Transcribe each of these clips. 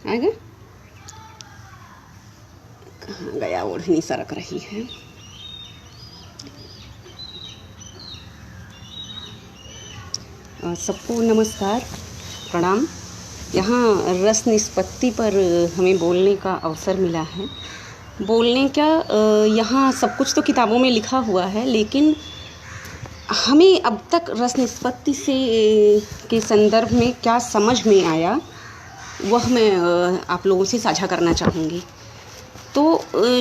आएगा। कहाँ गया, ओढ़नी सरक रही है। सबको नमस्कार, प्रणाम। यहाँ रस निष्पत्ति पर हमें बोलने का अवसर मिला है। बोलने क्या, यहाँ सब कुछ तो किताबों में लिखा हुआ है, लेकिन हमें अब तक रस निष्पत्ति से के संदर्भ में क्या समझ में आया वह मैं आप लोगों से साझा करना चाहूँगी। तो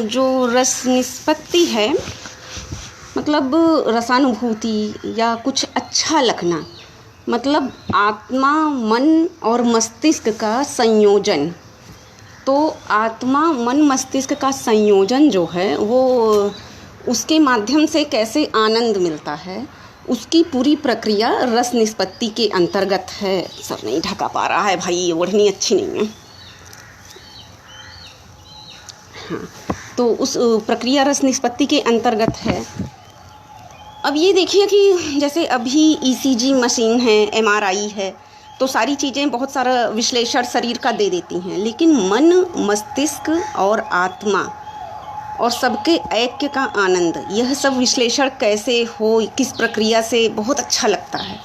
जो रस निष्पत्ति है मतलब रसानुभूति या कुछ अच्छा लगना, मतलब आत्मा, मन और मस्तिष्क का संयोजन। तो आत्मा, मन, मस्तिष्क का संयोजन जो है वो उसके माध्यम से कैसे आनंद मिलता है, उसकी पूरी प्रक्रिया रस निष्पत्ति के अंतर्गत है। सर नहीं ढका पा रहा है भाई, ये ओढ़नी अच्छी नहीं है। हाँ, तो उस प्रक्रिया रस निष्पत्ति के अंतर्गत है। अब ये देखिए कि जैसे अभी ईसीजी मशीन है, एमआरआई है, तो सारी चीज़ें बहुत सारा विश्लेषण शरीर का दे देती हैं, लेकिन मन, मस्तिष्क और आत्मा और सबके ऐक्य का आनंद, यह सब विश्लेषण कैसे हो, किस प्रक्रिया से, बहुत अच्छा लगता है।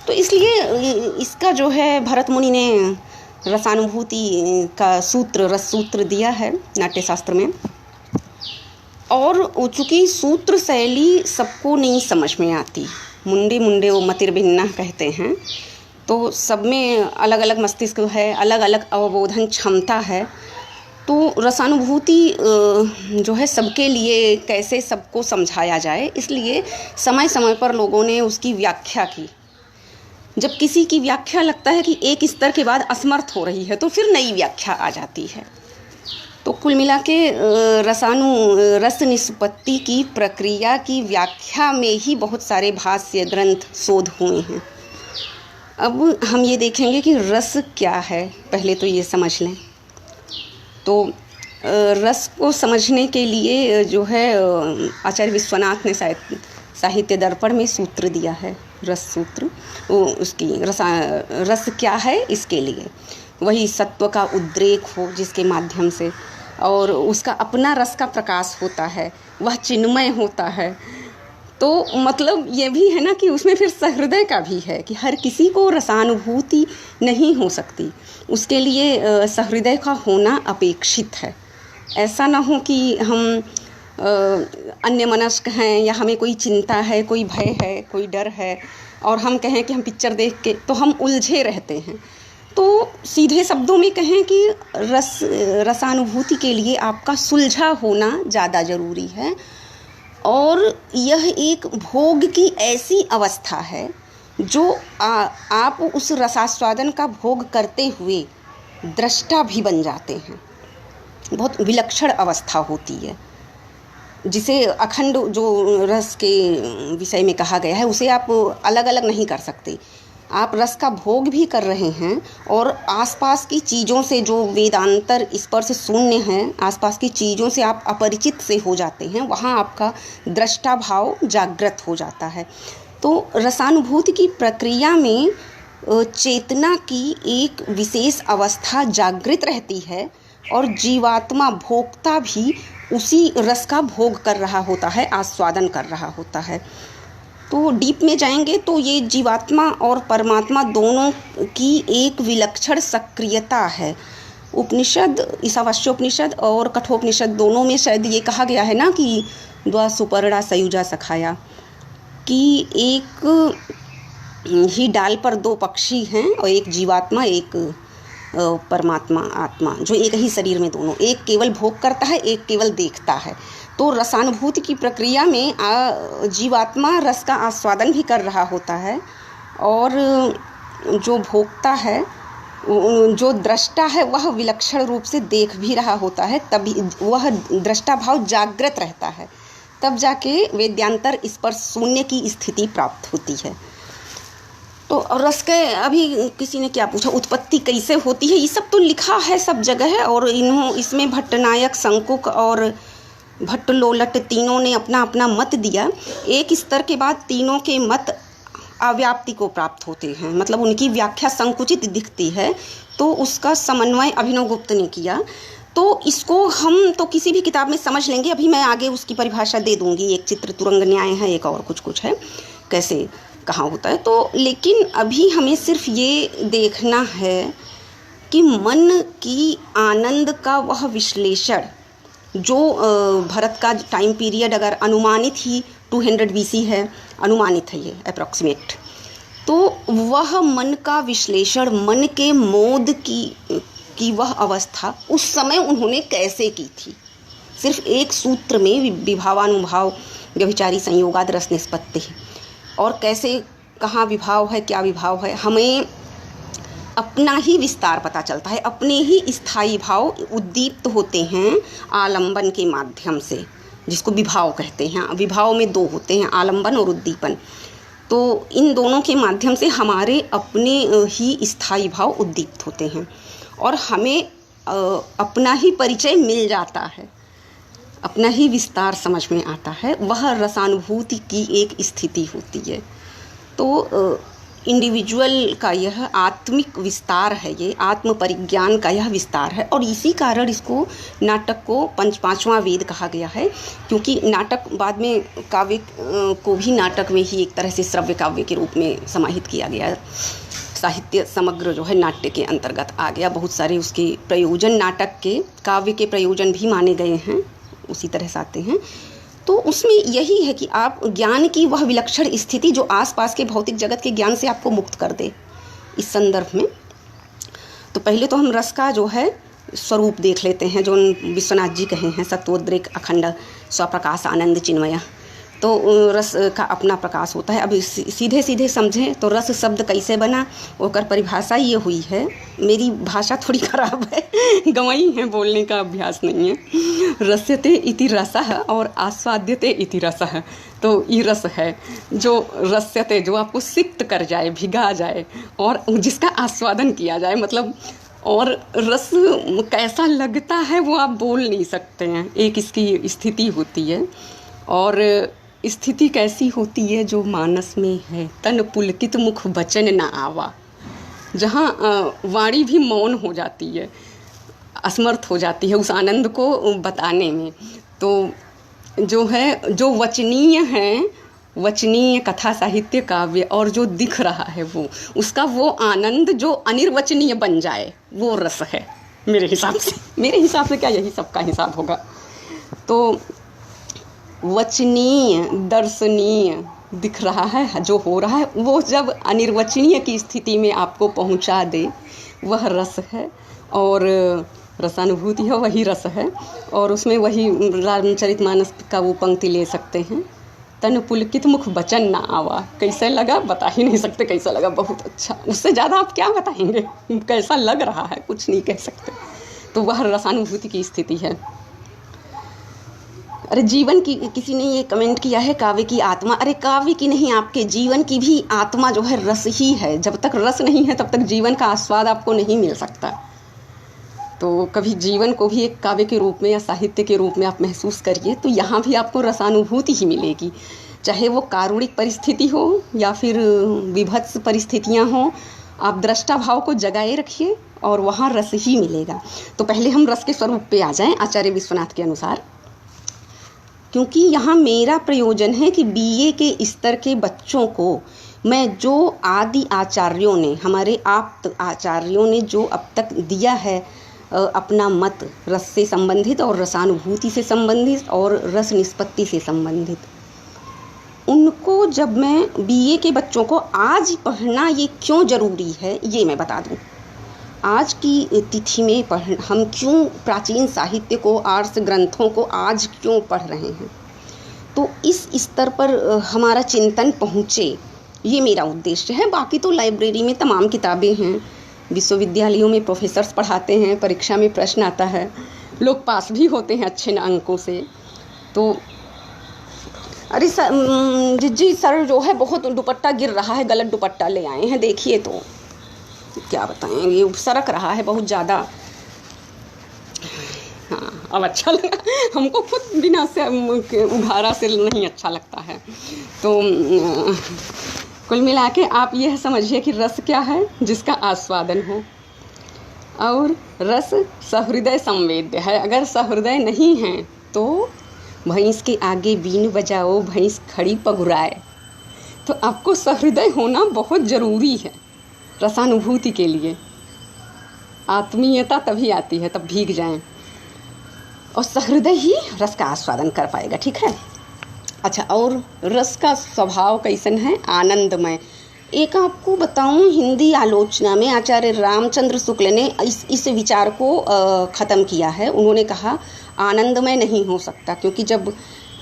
तो इसलिए इसका जो है भरत मुनि ने रसानुभूति का सूत्र, रस सूत्र दिया है नाट्यशास्त्र में। और चूँकि सूत्र शैली सबको नहीं समझ में आती, मुंडे मुंडे वो मतिर्भिन्ना कहते हैं, तो सब में अलग अलग मस्तिष्क है, अलग अलग अवबोधन क्षमता है। तो रसानुभूति जो है सबके लिए कैसे सबको समझाया जाए, इसलिए समय समय पर लोगों ने उसकी व्याख्या की। जब किसी की व्याख्या लगता है कि एक स्तर के बाद असमर्थ हो रही है, तो फिर नई व्याख्या आ जाती है। तो कुल मिला के रस निष्पत्ति की प्रक्रिया की व्याख्या में ही बहुत सारे भाष्य, ग्रंथ, शोध हुए हैं। अब हम ये देखेंगे कि रस क्या है, पहले तो ये समझ लें। तो रस को समझने के लिए जो है आचार्य विश्वनाथ ने साहित्य दर्पण में सूत्र दिया है, रस सूत्र। वो उसकी रस क्या है, इसके लिए वही सत्व का उद्रेक हो जिसके माध्यम से, और उसका अपना रस का प्रकाश होता है, वह चिन्मय होता है। तो मतलब ये भी है ना कि उसमें फिर सहृदय का भी है कि हर किसी को रसानुभूति नहीं हो सकती, उसके लिए सहृदय का होना अपेक्षित है। ऐसा ना हो कि हम अन्यमनस्क हैं या हमें कोई चिंता है, कोई भय है, कोई डर है, और हम कहें कि हम पिक्चर देख के तो हम उलझे रहते हैं। तो सीधे शब्दों में कहें कि रसानुभूति के लिए आपका सुलझा होना ज़्यादा ज़रूरी है। और यह एक भोग की ऐसी अवस्था है जो आप उस रसास्वादन का भोग करते हुए दृष्टा भी बन जाते हैं। बहुत विलक्षण अवस्था होती है, जिसे अखंड जो रस के विषय में कहा गया है उसे आप अलग अलग नहीं कर सकते। आप रस का भोग भी कर रहे हैं और आसपास की चीज़ों से जो वेदांतर स्पर्श शून्य हैं, आसपास की चीज़ों से आप अपरिचित से हो जाते हैं, वहाँ आपका दृष्टा भाव जागृत हो जाता है। तो रसानुभूति की प्रक्रिया में चेतना की एक विशेष अवस्था जागृत रहती है और जीवात्मा, भोक्ता भी उसी रस का भोग कर रहा होता है, आस्वादन कर रहा होता है। तो डीप में जाएंगे तो ये जीवात्मा और परमात्मा दोनों की एक विलक्षण सक्रियता है। उपनिषद, ईशावास्योपनिषद और कठोपनिषद दोनों में शायद ये कहा गया है ना कि द्वा सुपर्णा सयुजा सखाया, कि एक ही डाल पर दो पक्षी हैं और एक जीवात्मा, एक परमात्मा, आत्मा, जो एक ही शरीर में दोनों, एक केवल भोग करता है, एक केवल देखता है। तो रसानुभूति की प्रक्रिया में जीवात्मा रस का आस्वादन भी कर रहा होता है और जो भोक्ता है, जो दृष्टा है, वह विलक्षण रूप से देख भी रहा होता है। तभी वह दृष्टा भाव जागृत रहता है, तब जाके वेद्यांतर स्पर्श शून्य की स्थिति प्राप्त होती है। तो रस के अभी किसी ने क्या पूछा, उत्पत्ति कैसे होती है, ये सब तो लिखा है सब जगह है। और इसमें भट्टनायक, शंकुक और भट्टलोलट तीनों ने अपना अपना मत दिया। एक स्तर के बाद तीनों के मत अव्याप्ति को प्राप्त होते हैं, मतलब उनकी व्याख्या संकुचित दिखती है, तो उसका समन्वय अभिनवगुप्त ने किया। तो इसको हम तो किसी भी किताब में समझ लेंगे, अभी मैं आगे उसकी परिभाषा दे दूँगी। एक चित्र तुरंग न्याय है, एक और कुछ है, कैसे कहाँ होता है। तो लेकिन अभी हमें सिर्फ ये देखना है कि मन की आनंद का वह विश्लेषण जो भरत का टाइम पीरियड अगर अनुमानित ही 200 BC है, अनुमानित है ये अप्रॉक्सीमेट, तो वह मन का विश्लेषण, मन के मोद की वह अवस्था उस समय उन्होंने कैसे की थी। सिर्फ एक सूत्र में विभावानुभाव व्यभिचारी संयोगाद रस निष्पत्ति, और कैसे कहाँ विभाव है, क्या विभाव है, हमें अपना ही विस्तार पता चलता है। अपने ही स्थायी भाव उद्दीप्त होते हैं आलंबन के माध्यम से, जिसको विभाव कहते हैं। विभाव में दो होते हैं, आलंबन और उद्दीपन। तो इन दोनों के माध्यम से हमारे अपने ही स्थायी भाव उद्दीप्त होते हैं और हमें अपना ही परिचय मिल जाता है, अपना ही विस्तार समझ में आता है। वह रसानुभूति की एक स्थिति होती है। तो इंडिविजुअल का यह आत्मिक विस्तार है, ये आत्म परिज्ञान का यह विस्तार है। और इसी कारण इसको नाटक को पांचवा वेद कहा गया है, क्योंकि नाटक बाद में काव्य को भी नाटक में ही एक तरह से श्रव्य काव्य के रूप में समाहित किया गया। साहित्य समग्र जो है नाट्य के अंतर्गत आ गया। बहुत सारे उसके प्रयोजन नाटक के काव्य के प्रयोजन भी माने गए हैं, उसी तरह से आते हैं। तो उसमें यही है कि आप ज्ञान की वह विलक्षण स्थिति जो आसपास के भौतिक जगत के ज्ञान से आपको मुक्त कर दे। इस संदर्भ में तो पहले तो हम रस का जो है स्वरूप देख लेते हैं, जो विश्वनाथ जी कहे हैं, सत्वोद्रेक अखंड स्वप्रकाश आनंद चिन्मय। तो रस का अपना प्रकाश होता है। अब सीधे सीधे समझें तो रस शब्द कैसे बना, ओकर परिभाषा ये हुई है। मेरी भाषा थोड़ी खराब है, गंवाई है, बोलने का अभ्यास नहीं है। रस्यते इति रसः और आस्वाद्यते इति रसः। तो ये रस है जो रस्यते, जो आपको सिक्त कर जाए, भिगा जाए, और जिसका आस्वादन किया जाए, मतलब। और रस कैसा लगता है वो आप बोल नहीं सकते हैं, एक इसकी स्थिति होती है। और स्थिति कैसी होती है जो मानस में है, तन पुलकित मुख वचन न आवा, जहाँ वाणी भी मौन हो जाती है, असमर्थ हो जाती है उस आनंद को बताने में। तो जो है, जो वचनीय है, वचनीय कथा साहित्य काव्य, और जो दिख रहा है वो, उसका वो आनंद जो अनिर्वचनीय बन जाए, वो रस है मेरे हिसाब से। मेरे हिसाब से क्या, यही सबका हिसाब होगा। तो वचनीय, दर्शनीय दिख रहा है, जो हो रहा है, वो जब अनिर्वचनीय की स्थिति में आपको पहुंचा दे, वह रस है। और रसानुभूति है, वही रस है। और उसमें वही रामचरितमानस का वो पंक्ति ले सकते हैं, तन पुलकित मुख वचन ना आवा। कैसे लगा बता ही नहीं सकते, कैसा लगा, बहुत अच्छा। उससे ज़्यादा आप क्या बताएंगे, कैसा लग रहा है, कुछ नहीं कह सकते। तो वह रसानुभूति की स्थिति है। अरे जीवन की, किसी ने ये कमेंट किया है, काव्य की आत्मा। अरे काव्य की नहीं, आपके जीवन की भी आत्मा जो है रस ही है। जब तक रस नहीं है तब तक जीवन का आस्वाद आपको नहीं मिल सकता। तो कभी जीवन को भी एक काव्य के रूप में या साहित्य के रूप में आप महसूस करिए, तो यहाँ भी आपको रसानुभूति ही मिलेगी। चाहे वो कारुणिक परिस्थिति हो या फिर विभत्स परिस्थितियाँ हों, आप दृष्टा भाव को जगाए रखिए और वहाँ रस ही मिलेगा। तो पहले हम रस के स्वरूप पे आ जाएं आचार्य विश्वनाथ के अनुसार, क्योंकि यहाँ मेरा प्रयोजन है कि बीए के स्तर के बच्चों को मैं जो आदि आचार्यों ने, हमारे आप्त आचार्यों ने जो अब तक दिया है अपना मत रस से संबंधित और रसानुभूति से संबंधित और रस निष्पत्ति से संबंधित, उनको जब मैं बीए के बच्चों को आज पढ़ना ये क्यों ज़रूरी है, ये मैं बता दूँ। आज की तिथि में हम क्यों प्राचीन साहित्य को, आर्ष ग्रंथों को आज क्यों पढ़ रहे हैं, तो इस स्तर पर हमारा चिंतन पहुँचे, ये मेरा उद्देश्य है। बाकी तो लाइब्रेरी में तमाम किताबें हैं, विश्वविद्यालयों में प्रोफेसर्स पढ़ाते हैं, परीक्षा में प्रश्न आता है, लोग पास भी होते हैं अच्छे अंकों से। तो अरे जी सर जो है बहुत दुपट्टा गिर रहा है, गलत दुपट्टा ले आए हैं, देखिए तो क्या बताएंगे, सरक रहा है बहुत ज़्यादा। हाँ, अब अच्छा लगा हमको, खुद बिना से उघारा से नहीं अच्छा लगता है। तो कुल मिला के आप यह समझिए कि रस क्या है, जिसका आस्वादन हो। और रस सहृदय संवेद्य है। अगर सहृदय नहीं है तो भैंस के आगे बीन बजाओ, भैंस खड़ी पगुराए। तो आपको सहृदय होना बहुत ज़रूरी है रसानुभूति के लिए। आत्मीयता तभी आती है, तब भीग जाएं, और सहृदय ही रस का आस्वादन कर पाएगा। ठीक है। अच्छा, और रस का स्वभाव कैसन है? आनंदमय। एक आपको बताऊं, हिंदी आलोचना में आचार्य रामचंद्र शुक्ल ने इस विचार को ख़त्म किया है। उन्होंने कहा आनंदमय नहीं हो सकता, क्योंकि जब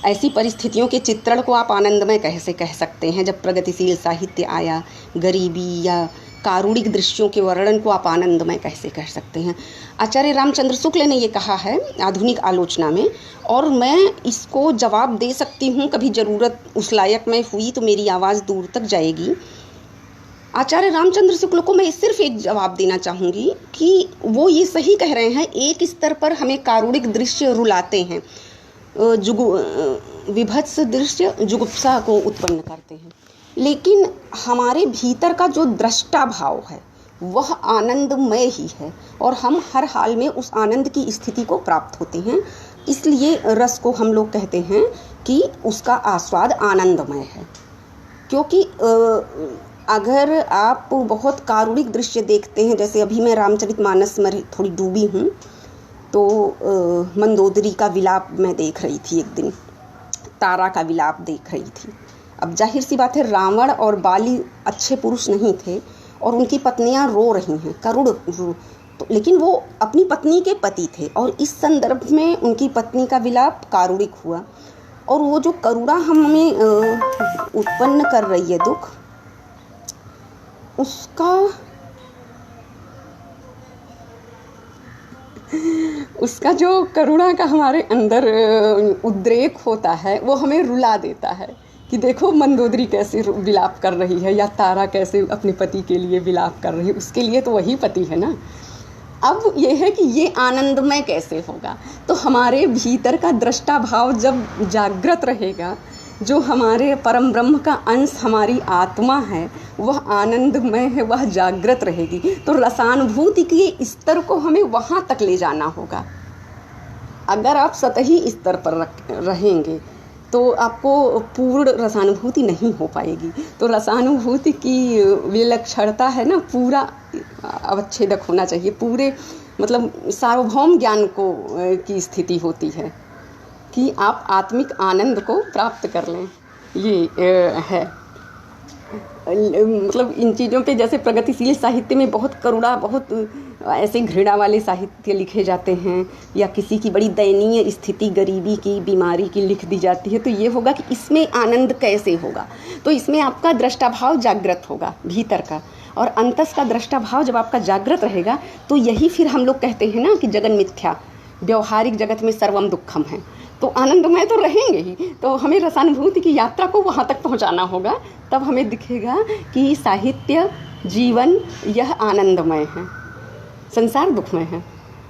ऐसी परिस्थितियों के चित्रण को आप आनंदमय कैसे कह सकते हैं? जब प्रगतिशील साहित्य आया, गरीबी या कारुणिक दृश्यों के वर्णन को आप आनंदमय कैसे कह सकते हैं? आचार्य रामचंद्र शुक्ल ने ये कहा है आधुनिक आलोचना में, और मैं इसको जवाब दे सकती हूँ। कभी ज़रूरत उस लायक में हुई तो मेरी आवाज़ दूर तक जाएगी। आचार्य रामचंद्र शुक्ल को मैं सिर्फ एक जवाब देना चाहूँगी कि वो ये सही कह रहे हैं। एक स्तर पर हमें कारुणिक दृश्य रुलाते हैं, विभत्स दृश्य जुगुप्सा को उत्पन्न करते हैं, लेकिन हमारे भीतर का जो दृष्टा भाव है वह आनंदमय ही है, और हम हर हाल में उस आनंद की स्थिति को प्राप्त होते हैं। इसलिए रस को हम लोग कहते हैं कि उसका आस्वाद आनंदमय है। क्योंकि अगर आप बहुत कारुणिक दृश्य देखते हैं, जैसे अभी मैं रामचरितमानस में थोड़ी डूबी हूँ, तो मंदोदरी का विलाप मैं देख रही थी एक दिन, तारा का विलाप देख रही थी। अब जाहिर सी बात है, रावण और बाली अच्छे पुरुष नहीं थे, और उनकी पत्नियां रो रही हैं, करुण तो, लेकिन वो अपनी पत्नी के पति थे, और इस संदर्भ में उनकी पत्नी का विलाप कारुणिक हुआ। और वो जो करुणा हमें उत्पन्न कर रही है, दुख, उसका जो करुणा का हमारे अंदर उद्रेक होता है, वो हमें रुला देता है कि देखो मंदोदरी कैसे विलाप कर रही है, या तारा कैसे अपने पति के लिए विलाप कर रही है। उसके लिए तो वही पति है ना। अब ये है कि ये आनंदमय कैसे होगा? तो हमारे भीतर का दृष्टा भाव जब जागृत रहेगा, जो हमारे परम ब्रह्म का अंश हमारी आत्मा है, वह आनंदमय है, वह जागृत रहेगी। तो रसानुभूति के स्तर को हमें वहाँ तक ले जाना होगा। अगर आप सतही स्तर पर रहेंगे तो आपको पूर्ण रसानुभूति नहीं हो पाएगी। तो रसानुभूति की विलक्षणता है ना, पूरा अवच्छेदक होना चाहिए, पूरे मतलब सार्वभौम ज्ञान को की स्थिति होती है कि आप आत्मिक आनंद को प्राप्त कर लें। ये है मतलब इन चीज़ों पे, जैसे प्रगतिशील साहित्य में बहुत करुणा, बहुत ऐसे घृणा वाले साहित्य लिखे जाते हैं, या किसी की बड़ी दयनीय स्थिति, गरीबी की, बीमारी की लिख दी जाती है, तो ये होगा कि इसमें आनंद कैसे होगा? तो इसमें आपका दृष्टाभाव जागृत होगा भीतर का, और अंतस का दृष्टाभाव जब आपका जागृत रहेगा, तो यही फिर हम लोग कहते हैं ना कि जगन मिथ्या, व्यवहारिक जगत में सर्वम दुखम है। तो आनंदमय तो रहेंगे ही, तो हमें रसानुभूति की यात्रा को वहाँ तक पहुँचाना होगा, तब हमें दिखेगा कि साहित्य, जीवन यह आनंदमय है, संसार दुखमय है,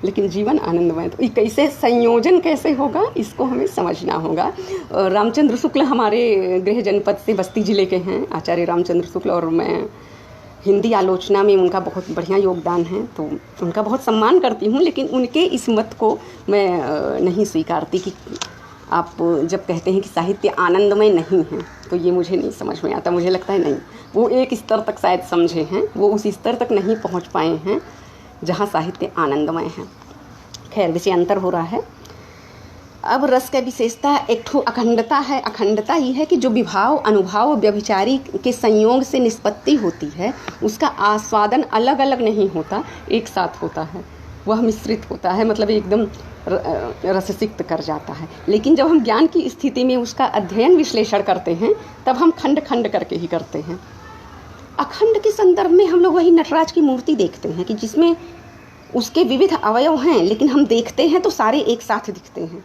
लेकिन जीवन आनंदमय। तो कैसे संयोजन कैसे होगा, इसको हमें समझना होगा। रामचंद्र शुक्ल हमारे गृह जनपद से, बस्ती ज़िले के हैं आचार्य रामचंद्र शुक्ल, और मैं हिंदी आलोचना में उनका बहुत बढ़िया योगदान है, तो उनका बहुत सम्मान करती हूँ। लेकिन उनके इस मत को मैं नहीं स्वीकारती कि आप जब कहते हैं कि साहित्य आनंदमय नहीं है, तो ये मुझे नहीं समझ में आता। मुझे लगता है नहीं, वो एक स्तर तक शायद समझे हैं, वो उस स्तर तक नहीं पहुँच पाए हैं जहाँ साहित्य आनंदमय है। खैर, विषय अंतर हो रहा है। अब रस का विशेषता एक ठो अखंडता है। अखंडता ये है कि जो विभाव, अनुभाव, व्यभिचारी के संयोग से निष्पत्ति होती है, उसका आस्वादन अलग अलग नहीं होता, एक साथ होता है, वह मिश्रित होता है, मतलब एकदम रससिक्त कर जाता है। लेकिन जब हम ज्ञान की स्थिति में उसका अध्ययन विश्लेषण करते हैं, तब हम खंड खंड करके ही करते हैं। अखंड के संदर्भ में हम लोग वही नटराज की मूर्ति देखते हैं कि जिसमें उसके विविध अवयव हैं, लेकिन हम देखते हैं तो सारे एक साथ दिखते हैं।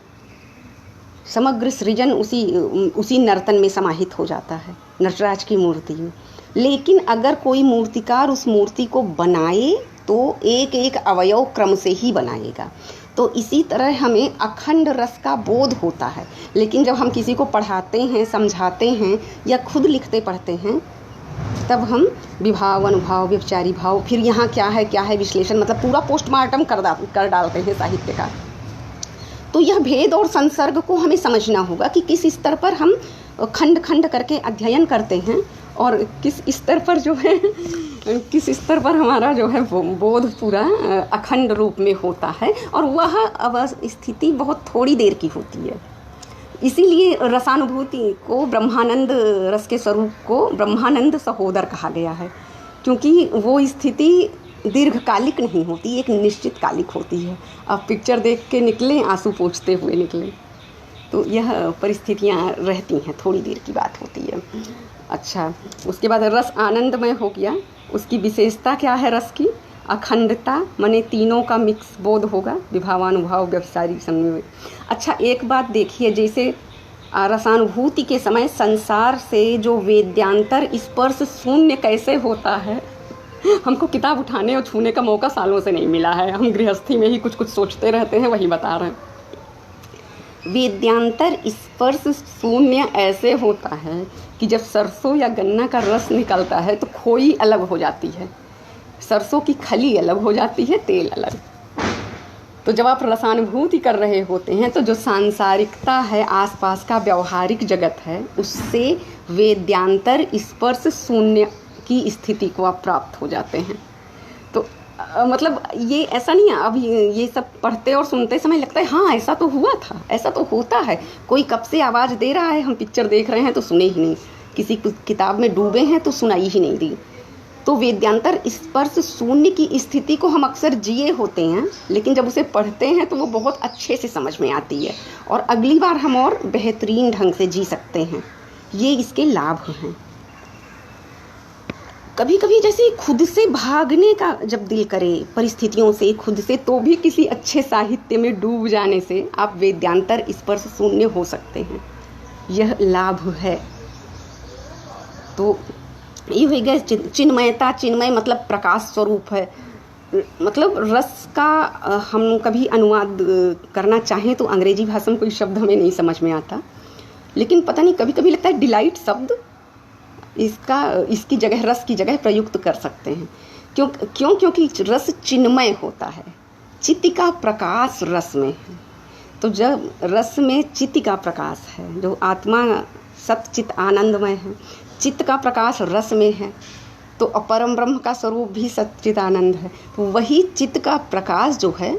समग्र सृजन उसी नर्तन में समाहित हो जाता है, नटराज की मूर्ति में। लेकिन अगर कोई मूर्तिकार उस मूर्ति को बनाए तो एक एक अवयव क्रम से ही बनाएगा। तो इसी तरह हमें अखंड रस का बोध होता है। लेकिन जब हम किसी को पढ़ाते हैं, समझाते हैं, या खुद लिखते पढ़ते हैं, तब हम विभाव, अनुभाव, व्यभिचारी भाव, फिर यहाँ क्या है विश्लेषण, मतलब पूरा पोस्टमार्टम कर डालते हैं साहित्यकार। तो यह भेद और संसर्ग को हमें समझना होगा कि किस स्तर पर हम खंड खंड करके अध्ययन करते हैं और किस स्तर पर जो है किस स्तर पर हमारा जो है बोध पूरा अखंड रूप में होता है, और वह स्थिति बहुत थोड़ी देर की होती है। इसीलिए रसानुभूति को, ब्रह्मानंद रस के स्वरूप को ब्रह्मानंद सहोदर कहा गया है, क्योंकि वो स्थिति दीर्घकालिक नहीं होती, एक निश्चित कालिक होती है। अब पिक्चर देख के निकले, आंसू पोंछते हुए निकले, तो यह परिस्थितियाँ रहती हैं, थोड़ी देर की बात होती है। अच्छा, उसके बाद रस आनंदमय हो गया। उसकी विशेषता क्या है रस की? अखंडता, माने तीनों का मिक्स बोध होगा, विभावानुभाव, व्यभिचारी समन्वय। अच्छा, एक बात देखिए, जैसे रसानुभूति के समय संसार से जो वेद्यांतर स्पर्श शून्य कैसे होता है, हमको किताब उठाने और छूने का मौका सालों से नहीं मिला है, हम गृहस्थी में ही कुछ कुछ सोचते रहते हैं, वही बता रहे हैं। वेद्यांतर स्पर्श शून्य ऐसे होता है कि जब सरसों या गन्ना का रस निकलता है तो खोई अलग हो जाती है, सरसों की खली अलग हो जाती है, तेल अलग। तो जब आप रसानुभूति कर रहे होते हैं तो जो सांसारिकता है, आसपास का व्यवहारिक जगत है, उससे वेद्यांतर स्पर्श शून्य की स्थिति को आप प्राप्त हो जाते हैं। तो मतलब ये ऐसा नहीं है, अब ये सब पढ़ते और सुनते समय लगता है हाँ ऐसा तो हुआ था, ऐसा तो होता है, कोई कब से आवाज़ दे रहा है, हम पिक्चर देख रहे हैं तो सुने ही नहीं, किसी किताब में डूबे हैं तो सुनाई ही नहीं दी। तो वेद्यांतर स्पर्श शून्य की स्थिति को हम अक्सर जिए होते हैं, लेकिन जब उसे पढ़ते हैं तो वो बहुत अच्छे से समझ में आती है और अगली बार हम और बेहतरीन ढंग से जी सकते हैं। ये इसके लाभ हैं। कभी कभी जैसे खुद से भागने का जब दिल करे परिस्थितियों से, खुद से, तो भी किसी अच्छे साहित्य में डूब जाने से आप वेद्यांतर स्पर्श शून्य हो सकते हैं, यह लाभ है। तो ये हो गया चिन्मयता। चिन्मय मतलब प्रकाश स्वरूप है, मतलब रस का हम कभी अनुवाद करना चाहें तो अंग्रेजी भाषा में कोई शब्द हमें नहीं समझ में आता, लेकिन पता नहीं कभी कभी लगता है डिलाइट शब्द इसकी जगह, रस की जगह प्रयुक्त कर सकते हैं। क्योंकि रस चिन्मय होता है, चित्त का प्रकाश रस में है। तो जब रस में चित्त का प्रकाश है, जो आत्मा सत चित्त आनंदमय है, चित्त का प्रकाश रस में है, तो अपरम ब्रह्म का स्वरूप भी सच्चित आनंद है। तो वही चित्त का प्रकाश जो है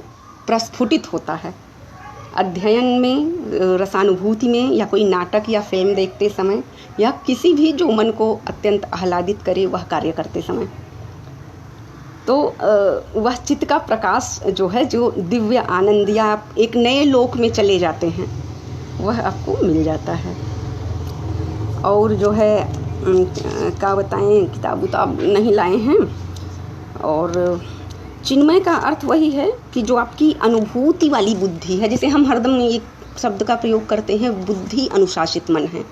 प्रस्फुटित होता है अध्ययन में, रसानुभूति में, या कोई नाटक या फिल्म देखते समय, या किसी भी जो मन को अत्यंत आह्लादित करे वह कार्य करते समय। तो वह चित्त का प्रकाश जो है, जो दिव्य आनंद या आप एक नए लोक में चले जाते हैं, वह आपको मिल जाता है। और जो है क्या बताएं, किताब उताब नहीं लाए हैं। और चिन्मय का अर्थ वही है कि जो आपकी अनुभूति वाली बुद्धि है, जैसे हम हरदम एक शब्द का प्रयोग करते हैं, बुद्धि अनुशासित मन है।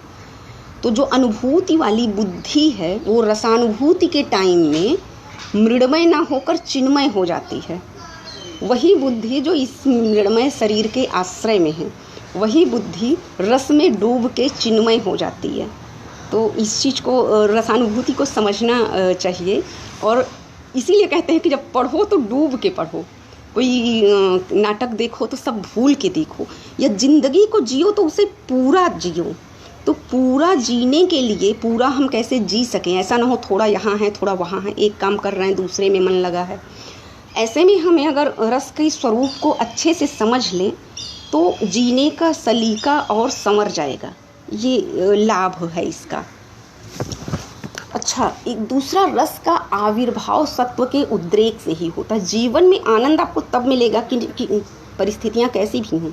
तो जो अनुभूति वाली बुद्धि है वो रसानुभूति के टाइम में मृण्मय ना होकर चिन्मय हो जाती है। वही बुद्धि जो इस मृण्मय शरीर के आश्रय में है, वही बुद्धि रस में डूब के चिन्मय हो जाती है। तो इस चीज़ को, रसानुभूति को समझना चाहिए। और इसीलिए कहते हैं कि जब पढ़ो तो डूब के पढ़ो, कोई नाटक देखो तो सब भूल के देखो, या ज़िंदगी को जियो तो उसे पूरा जियो। तो पूरा जीने के लिए पूरा हम कैसे जी सकें, ऐसा ना हो थोड़ा यहाँ है थोड़ा वहाँ है, एक काम कर रहे हैं दूसरे में मन लगा है। ऐसे में हमें अगर रस के स्वरूप को अच्छे से समझ लें तो जीने का सलीका और संवर जाएगा, ये लाभ है इसका। अच्छा, एक दूसरा, रस का आविर्भाव सत्व के उद्रेक से ही होता है। जीवन में आनंद आपको तब मिलेगा कि परिस्थितियाँ कैसी भी हों।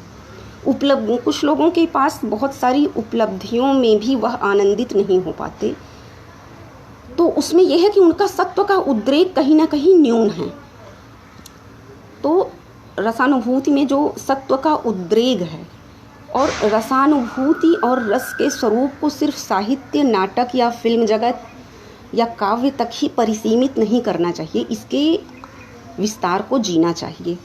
कुछ लोगों के पास बहुत सारी उपलब्धियों में भी वह आनंदित नहीं हो पाते, तो उसमें यह है कि उनका सत्व का उद्रेक कहीं ना कहीं न्यून है। तो रसानुभूति में जो सत्व का उद्रेक है, और रसानुभूति और रस के स्वरूप को सिर्फ साहित्य, नाटक या फिल्म जगत या काव्य तक ही परिसीमित नहीं करना चाहिए, इसके विस्तार को जीना चाहिए।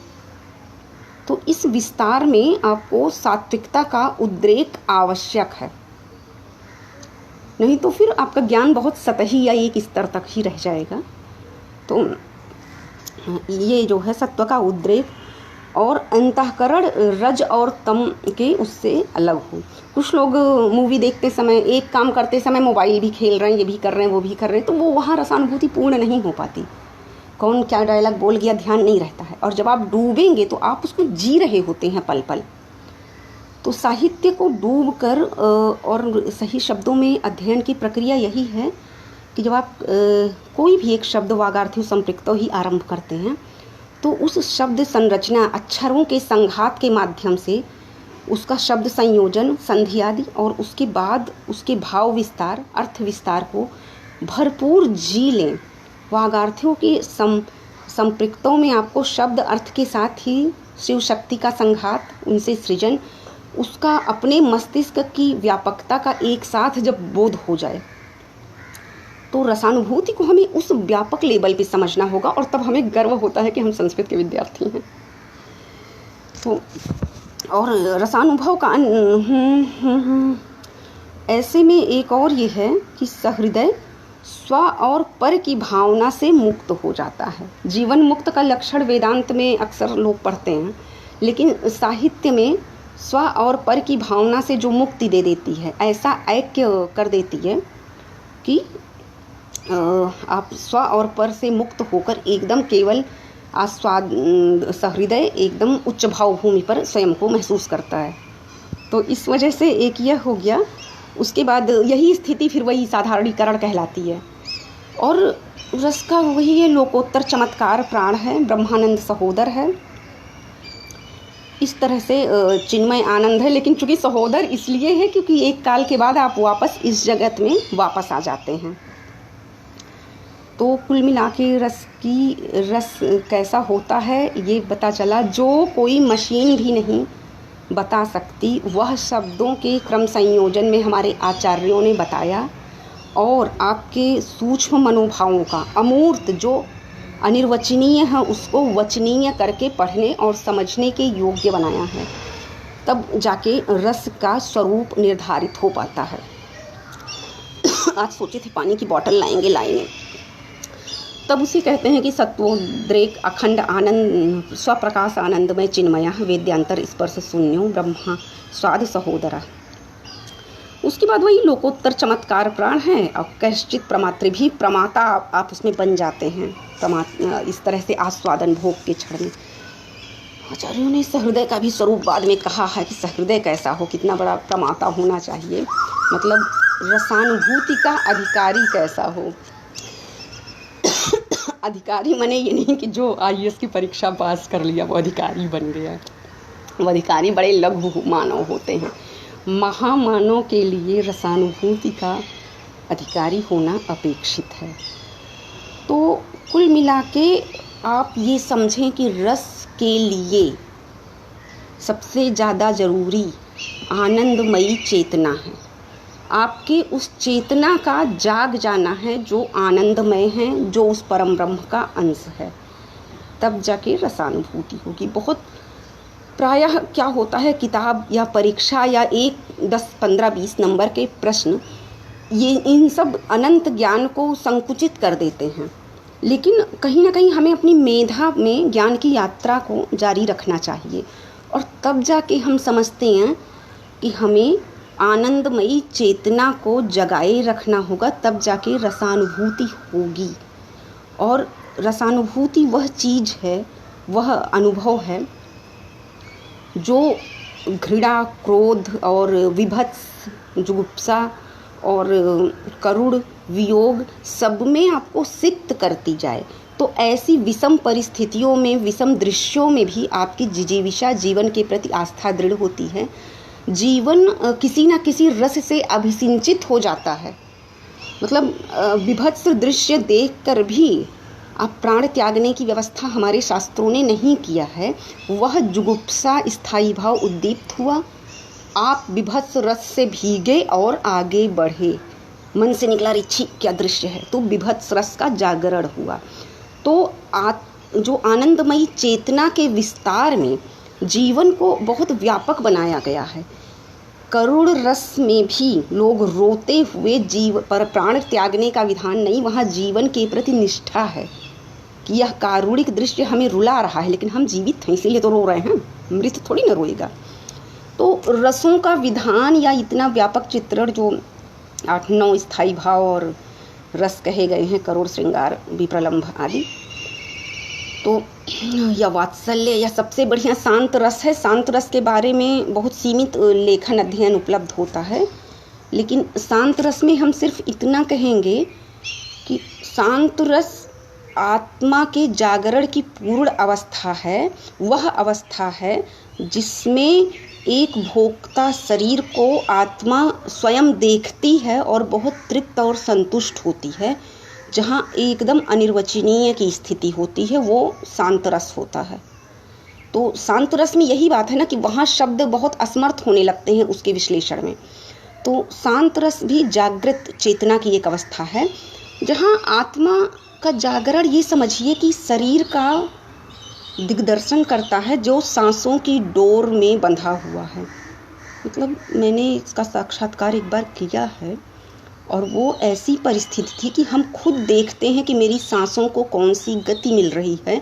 तो इस विस्तार में आपको सात्विकता का उद्रेक आवश्यक है। नहीं तो फिर आपका ज्ञान बहुत सतही या एक स्तर तक ही रह जाएगा। तो ये जो है सत्व का उद्रेक और अंतःकरण रज और तम के उससे अलग हो। कुछ लोग मूवी देखते समय, एक काम करते समय मोबाइल भी खेल रहे हैं, ये भी कर रहे हैं, वो भी कर रहे हैं, तो वो वहाँ रसानुभूति पूर्ण नहीं हो पाती। कौन क्या डायलॉग बोल गया ध्यान नहीं रहता है, और जब आप डूबेंगे तो आप उसको जी रहे होते हैं पल पल। तो साहित्य को डूब कर और सही शब्दों में अध्ययन की प्रक्रिया यही है कि जब आप कोई भी एक शब्द वागार्थी संपृक्तो ही आरंभ करते हैं तो उस शब्द संरचना, अक्षरों के संघात के माध्यम से उसका शब्द संयोजन, संधि आदि, और उसके बाद उसके भाव विस्तार, अर्थ विस्तार को भरपूर जी लें। वागार्थियों के संपृक्तों में आपको शब्द अर्थ के साथ ही शिव शक्ति का संघात, उनसे सृजन, उसका अपने मस्तिष्क की व्यापकता का एक साथ जब बोध हो जाए तो रसानुभूति को हमें उस व्यापक लेवल पे समझना होगा, और तब हमें गर्व होता है कि हम संस्कृत के विद्यार्थी हैं। तो और रसानुभव का ऐसे में एक और ये है कि सहृदय स्व और पर की भावना से मुक्त हो जाता है। जीवन मुक्त का लक्षण वेदांत में अक्सर लोग पढ़ते हैं, लेकिन साहित्य में स्व और पर की भावना से जो मुक्ति दे देती है, ऐसा ऐक्य कर देती है कि आप स्व और पर से मुक्त होकर एकदम केवल आस्वाद सहृदय एकदम उच्च भाव भूमि पर स्वयं को महसूस करता है। तो इस वजह से एक यह हो गया। उसके बाद यही स्थिति फिर वही साधारणीकरण कहलाती है, और रस का वही है लोकोत्तर चमत्कार प्राण है, ब्रह्मानंद सहोदर है। इस तरह से चिन्मय आनंद है, लेकिन चूंकि सहोदर इसलिए है क्योंकि एक काल के बाद आप वापस इस जगत में वापस आ जाते हैं। तो कुल मिला के रस कैसा होता है ये पता चला। जो कोई मशीन भी नहीं बता सकती वह शब्दों के क्रम संयोजन में हमारे आचार्यों ने बताया, और आपके सूक्ष्म मनोभावों का अमूर्त जो अनिर्वचनीय है उसको वचनीय करके पढ़ने और समझने के योग्य बनाया है। तब जाके रस का स्वरूप निर्धारित हो पाता है। आज सोचे थे पानी की बोतल लाएंगे, लाएंगे, तब उसे कहते हैं कि सत्वोद्रेक अखंड आनंद स्वप्रकाश आनंदमय चिन्मय वेद्यांतर स्पर्श शून्यो ब्रह्मा स्वाद सहोदरा। उसके बाद वही लोकोत्तर चमत्कार प्राण है, और कैश्चित प्रमात्र भी प्रमाता आप उसमें बन जाते हैं। इस तरह से आस्वादन भोग के क्षण में आचार्यों ने सहृदय का भी स्वरूप बाद में कहा है कि सहृदय कैसा हो, कितना बड़ा प्रमाता होना चाहिए, मतलब रसानुभूति का अधिकारी कैसा हो। अधिकारी माने ये नहीं कि जो IAS की परीक्षा पास कर लिया वो अधिकारी बन गया। वो अधिकारी बड़े लघु मानव होते हैं। महामानव के लिए रसानुभूति का अधिकारी होना अपेक्षित है। तो कुल मिला के आप ये समझें कि रस के लिए सबसे ज़्यादा ज़रूरी आनंदमयी चेतना है। आपके उस चेतना का जाग जाना है जो आनंदमय है, जो उस परम ब्रह्म का अंश है, तब जाके रसानुभूति होगी। बहुत प्रायः क्या होता है, किताब या परीक्षा या 1, 10, 15, 20 नंबर के प्रश्न ये इन सब अनंत ज्ञान को संकुचित कर देते हैं, लेकिन कहीं ना कहीं हमें अपनी मेधा में ज्ञान की यात्रा को जारी रखना चाहिए, और तब जाके हम समझते हैं कि हमें आनंदमयी चेतना को जगाए रखना होगा, तब जाके रसानुभूति होगी। और रसानुभूति वह चीज़ है, वह अनुभव है जो घृणा, क्रोध और विभत्स, जुगुप्सा और करुण, वियोग सब में आपको सिक्त करती जाए। तो ऐसी विषम परिस्थितियों में, विषम दृश्यों में भी आपकी जिजीविषा, जीवन के प्रति आस्था दृढ़ होती है। जीवन किसी न किसी रस से अभिसिंचित हो जाता है। मतलब विभत्स दृश्य देखकर भी आप प्राण त्यागने की व्यवस्था हमारे शास्त्रों ने नहीं किया है। वह जुगुप्सा स्थायी भाव उद्दीप्त हुआ, आप विभत्स रस से भीगे और आगे बढ़े, मन से निकला रिच्छी क्या दृश्य है, तो विभत्स रस का जागरण हुआ। तो जो आनंदमयी चेतना के विस्तार में जीवन को बहुत व्यापक बनाया गया है। करुण रस में भी लोग रोते हुए जीव पर प्राण त्यागने का विधान नहीं, वहाँ जीवन के प्रति निष्ठा है कि यह कारुणिक दृश्य हमें रुला रहा है, लेकिन हम जीवित हैं इसीलिए तो रो रहे हैं, मृत थोड़ी ना रोएगा। तो रसों का विधान या इतना व्यापक चित्रण जो 8-9 स्थायी भाव और रस कहे गए हैं, करुण, श्रृंगार, विप्रलंभ आदि। तो यह वात्सल्य या सबसे बढ़िया शांत रस है। शांत रस के बारे में बहुत सीमित लेखन अध्ययन उपलब्ध होता है, लेकिन शांत रस में हम सिर्फ इतना कहेंगे कि शांत रस आत्मा के जागरण की पूर्ण अवस्था है। वह अवस्था है जिसमें एक भोक्ता शरीर को आत्मा स्वयं देखती है और बहुत तृप्त और संतुष्ट होती है, जहाँ एकदम अनिर्वचनीय की स्थिति होती है, वो शांत रस होता है। तो शांत रस में यही बात है ना कि वहाँ शब्द बहुत असमर्थ होने लगते हैं उसके विश्लेषण में। तो शांत रस भी जागृत चेतना की एक अवस्था है, जहाँ आत्मा का जागरण ये समझिए कि शरीर का दिग्दर्शन करता है जो सांसों की डोर में बंधा हुआ है। मतलब मैंने इसका साक्षात्कार एक बार किया है और वो ऐसी परिस्थिति थी कि हम खुद देखते हैं कि मेरी सांसों को कौन सी गति मिल रही है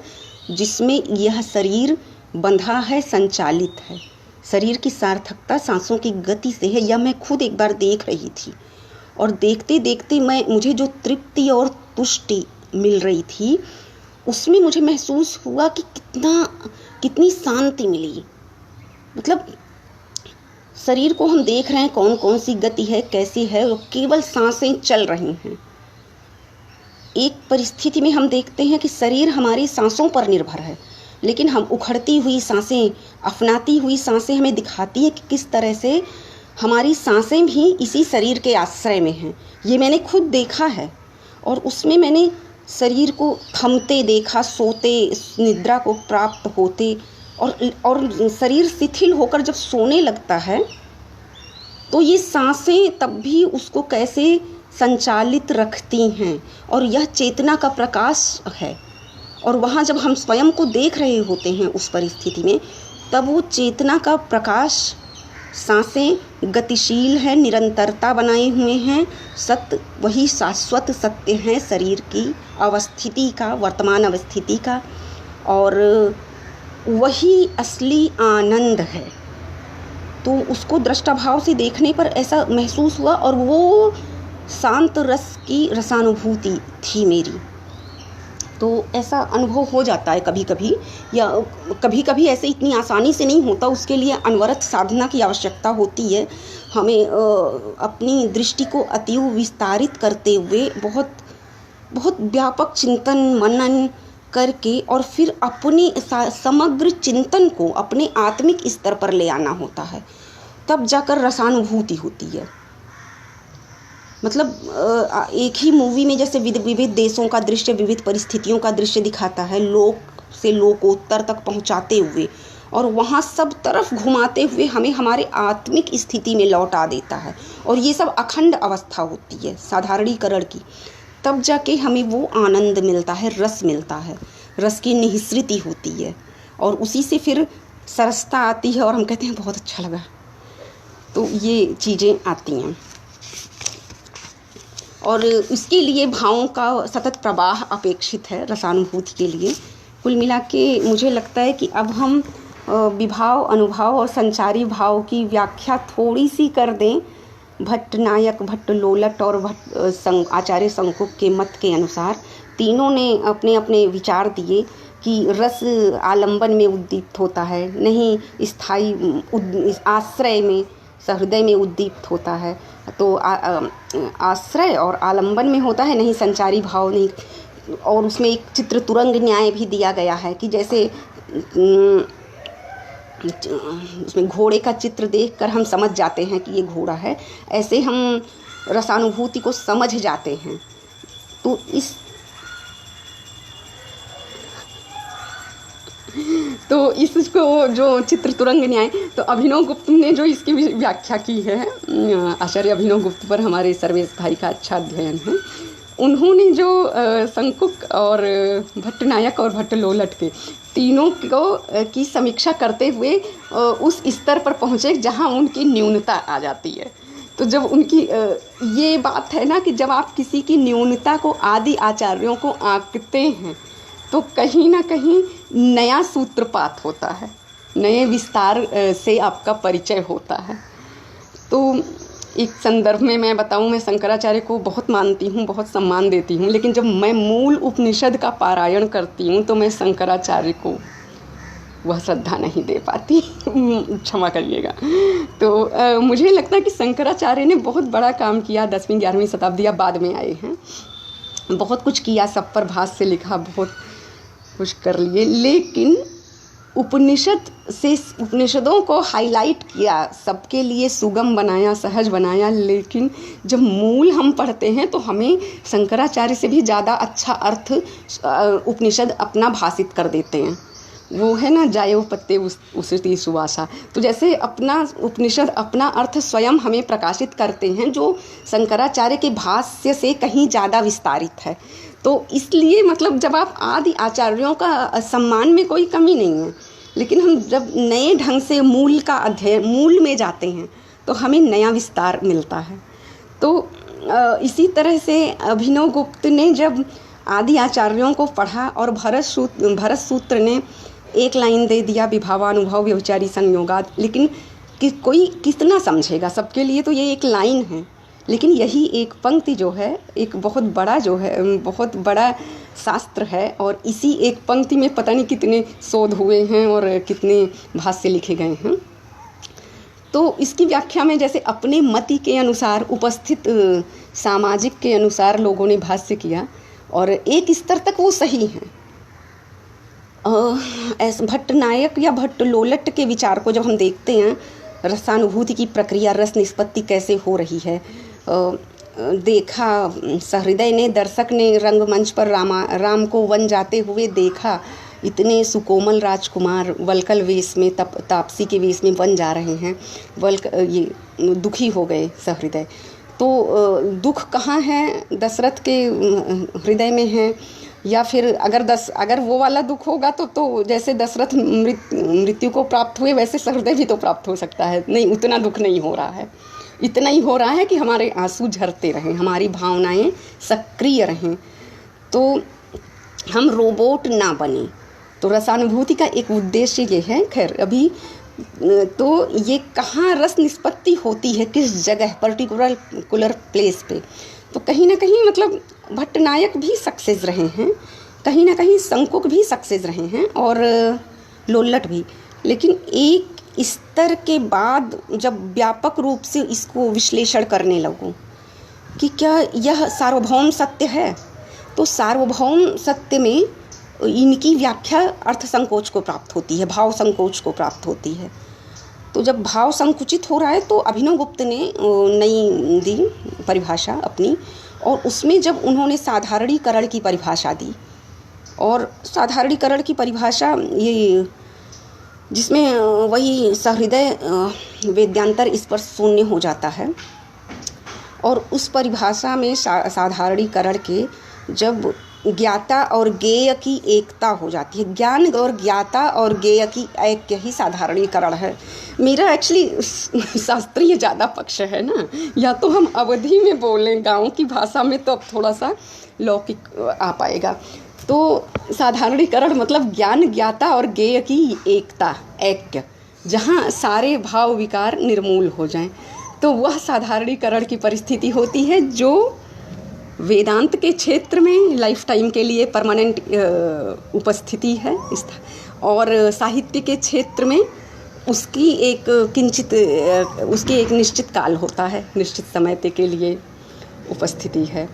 जिसमें यह शरीर बंधा है, संचालित है। शरीर की सार्थकता सांसों की गति से है, यह मैं खुद एक बार देख रही थी। और देखते देखते मुझे जो तृप्ति और तुष्टि मिल रही थी उसमें मुझे महसूस हुआ कि कितनी शांति मिली। मतलब शरीर को हम देख रहे हैं कौन कौन सी गति है, कैसी है, और केवल सांसें चल रही हैं। एक परिस्थिति में हम देखते हैं कि शरीर हमारी सांसों पर निर्भर है, लेकिन हम उखड़ती हुई सांसें, अपनाती हुई सांसें हमें दिखाती है कि किस तरह से हमारी सांसें भी इसी शरीर के आश्रय में हैं। ये मैंने खुद देखा है और उसमें मैंने शरीर को थमते देखा, सोते, निद्रा को प्राप्त होते, और शरीर शिथिल होकर जब सोने लगता है तो ये सांसें तब भी उसको कैसे संचालित रखती हैं, और यह चेतना का प्रकाश है। और वहाँ जब हम स्वयं को देख रहे होते हैं उस परिस्थिति में, तब वो चेतना का प्रकाश, सांसें गतिशील है, निरंतरता बनाए हुए हैं, सत्य वही शाश्वत सत्य है शरीर की अवस्थिति का, वर्तमान अवस्थिति का, और वही असली आनंद है। तो उसको दृष्टाभाव से देखने पर ऐसा महसूस हुआ, और वो शांत रस की रसानुभूति थी मेरी। तो ऐसा अनुभव हो जाता है कभी कभी, या कभी कभी ऐसे इतनी आसानी से नहीं होता, उसके लिए अनवरत साधना की आवश्यकता होती है। हमें अपनी दृष्टि को अतीव विस्तारित करते हुए बहुत बहुत व्यापक चिंतन मनन करके और फिर अपने समग्र चिंतन को अपने आत्मिक स्तर पर ले आना होता है, तब जाकर रसानुभूति होती है। मतलब एक ही मूवी में जैसे विविध देशों का दृश्य, विविध परिस्थितियों का दृश्य दिखाता है, लोक से लोकोत्तर तक पहुंचाते हुए, और वहाँ सब तरफ घुमाते हुए हमें हमारे आत्मिक स्थिति में लौटा देता है। और ये सब अखंड अवस्था होती है साधारणीकरण की, तब जाके हमें वो आनंद मिलता है, रस मिलता है, रस की निःसृति होती है, और उसी से फिर सरसता आती है और हम कहते हैं बहुत अच्छा लगा। तो ये चीज़ें आती हैं, और इसके लिए भावों का सतत प्रवाह अपेक्षित है रसानुभूति के लिए। कुल मिला के मुझे लगता है कि अब हम विभाव, अनुभाव और संचारी भाव की व्याख्या थोड़ी सी कर दें। भट्ट नायक, भट्ट लोलट और आचार्य शंकुक के मत के अनुसार तीनों ने अपने अपने विचार दिए कि रस आलंबन में उद्दीप्त होता है, नहीं स्थायी आश्रय में, सहृदय में उद्दीप्त होता है। तो आश्रय और आलंबन में होता है, नहीं संचारी भाव नहीं। और उसमें एक चित्र तुरंग न्याय भी दिया गया है कि जैसे उसमें घोड़े का चित्र देखकर हम समझ जाते हैं कि ये घोड़ा है, ऐसे हम रसानुभूति को समझ जाते हैं। तो इसको जो चित्र तुरंग न्याय, तो अभिनव गुप्त ने जो इसकी व्याख्या की है, आचार्य अभिनव गुप्त पर हमारे सर्वेश भाई का अच्छा अध्ययन है। उन्होंने जो शंकुक और भट्टनायक और भट्टलोलट के तीनों को की समीक्षा करते हुए उस स्तर पर पहुँचे जहाँ उनकी न्यूनता आ जाती है। तो जब उनकी ये बात है ना कि जब आप किसी की न्यूनता को आदि आचार्यों को आंकते हैं तो कहीं ना कहीं नया सूत्रपात होता है, नए विस्तार से आपका परिचय होता है। तो एक संदर्भ में मैं बताऊं, मैं शंकराचार्य को बहुत मानती हूं, बहुत सम्मान देती हूं, लेकिन जब मैं मूल उपनिषद का पारायण करती हूं तो मैं शंकराचार्य को वह श्रद्धा नहीं दे पाती, क्षमा करिएगा। तो मुझे लगता है कि शंकराचार्य ने बहुत बड़ा काम किया, 10वीं 11वीं शताब्दी या बाद में आए हैं, बहुत कुछ किया, सब पर भाष्य लिखा, बहुत कुछ कर लिए, लेकिन उपनिषदों को हाईलाइट किया, सबके लिए सुगम बनाया, सहज बनाया। लेकिन जब मूल हम पढ़ते हैं तो हमें शंकराचार्य से भी ज़्यादा अच्छा अर्थ उपनिषद अपना भाषित कर देते हैं। वो है ना, जायो पत्ते उसती सुवासा। तो जैसे अपना उपनिषद अपना अर्थ स्वयं हमें प्रकाशित करते हैं, जो शंकराचार्य के भाष्य से कहीं ज़्यादा विस्तारित है। तो इसलिए मतलब जब आप आदि आचार्यों का सम्मान में कोई कमी नहीं है, लेकिन हम जब नए ढंग से मूल का अध्ययन, मूल में जाते हैं तो हमें नया विस्तार मिलता है। तो इसी तरह से अभिनव गुप्त ने जब आदि आचार्यों को पढ़ा और भरत सूत्र ने एक लाइन दे दिया, विभावानुभव व्यभिचारी संयोगाद, लेकिन कोई कितना समझेगा, सबके लिए तो ये एक लाइन है। लेकिन यही एक पंक्ति जो है एक बहुत बड़ा जो है, बहुत बड़ा शास्त्र है, और इसी एक पंक्ति में पता नहीं कितने शोध हुए हैं और कितने भाष्य लिखे गए हैं। तो इसकी व्याख्या में जैसे अपने मति के अनुसार, उपस्थित सामाजिक के अनुसार लोगों ने भाष्य किया और एक स्तर तक वो सही हैं। ऐसे भट्टनायक या भट्टलोलट के विचार को जब हम देखते हैं, रसानुभूति की प्रक्रिया, रस निष्पत्ति कैसे हो रही है, देखा सहृदय ने, दर्शक ने रंगमंच पर राम को वन जाते हुए देखा, इतने सुकोमल राजकुमार वल्कल वेश में, तापसी के वेश में वन जा रहे हैं, ये दुखी हो गए सहृदय। तो दुख कहाँ है, दशरथ के हृदय में है, या फिर अगर वो वाला दुख होगा तो जैसे दशरथ मृत्यु को प्राप्त हुए वैसे सहृदय भी तो प्राप्त हो सकता है। नहीं, उतना दुख नहीं हो रहा है, इतना ही हो रहा है कि हमारे आंसू झरते रहें, हमारी भावनाएं सक्रिय रहें, तो हम रोबोट ना बने। तो रसानुभूति का एक उद्देश्य ये है। खैर अभी तो ये कहाँ रस निष्पत्ति होती है, किस जगह, पर्टिकुलर प्लेस पे, तो कहीं ना कहीं मतलब भट्टनायक भी सक्सेस रहे हैं, कहीं ना कहीं शंकुक भी सक्सेस रहे हैं और लोलट भी। लेकिन एक स्तर के बाद जब व्यापक रूप से इसको विश्लेषण करने लगूं कि क्या यह सार्वभौम सत्य है, तो सार्वभौम सत्य में इनकी व्याख्या अर्थ संकोच को प्राप्त होती है, भाव संकोच को प्राप्त होती है। तो जब भाव संकुचित हो रहा है तो अभिनव गुप्त ने नई दी परिभाषा अपनी, और उसमें जब उन्होंने साधारणीकरण की परिभाषा दी, और साधारणीकरण की परिभाषा ये जिसमें वही सहृदय वेद्यांतर इस पर शून्य हो जाता है, और उस परिभाषा में साधारणीकरण के जब ज्ञाता और ज्ञेय की एकता हो जाती है, ज्ञान और ज्ञाता और ज्ञेय की ऐक्य ही साधारणीकरण है। मेरा एक्चुअली शास्त्रीय ज़्यादा पक्ष है ना, या तो हम अवधि में बोलें गाँव की भाषा में तो अब थोड़ा सा लौकिक आ पाएगा। तो साधारणीकरण मतलब ज्ञान, ज्ञाता और ज्ञेय की एकता, ऐक्य, जहाँ सारे भाव विकार निर्मूल हो जाएं, तो वह साधारणीकरण की परिस्थिति होती है जो वेदांत के क्षेत्र में लाइफ टाइम के लिए परमानेंट उपस्थिति है, और साहित्य के क्षेत्र में उसकी एक एक निश्चित काल होता है, निश्चित समय के लिए उपस्थिति है।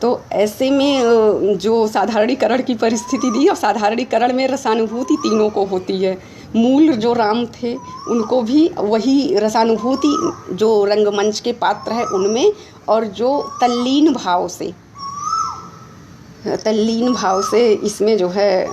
तो ऐसे में जो साधारणीकरण की परिस्थिति दी, और साधारणीकरण में रसानुभूति तीनों को होती है। मूल जो राम थे उनको भी वही रसानुभूति जो रंगमंच के पात्र है उनमें, और जो तल्लीन भाव से इसमें जो है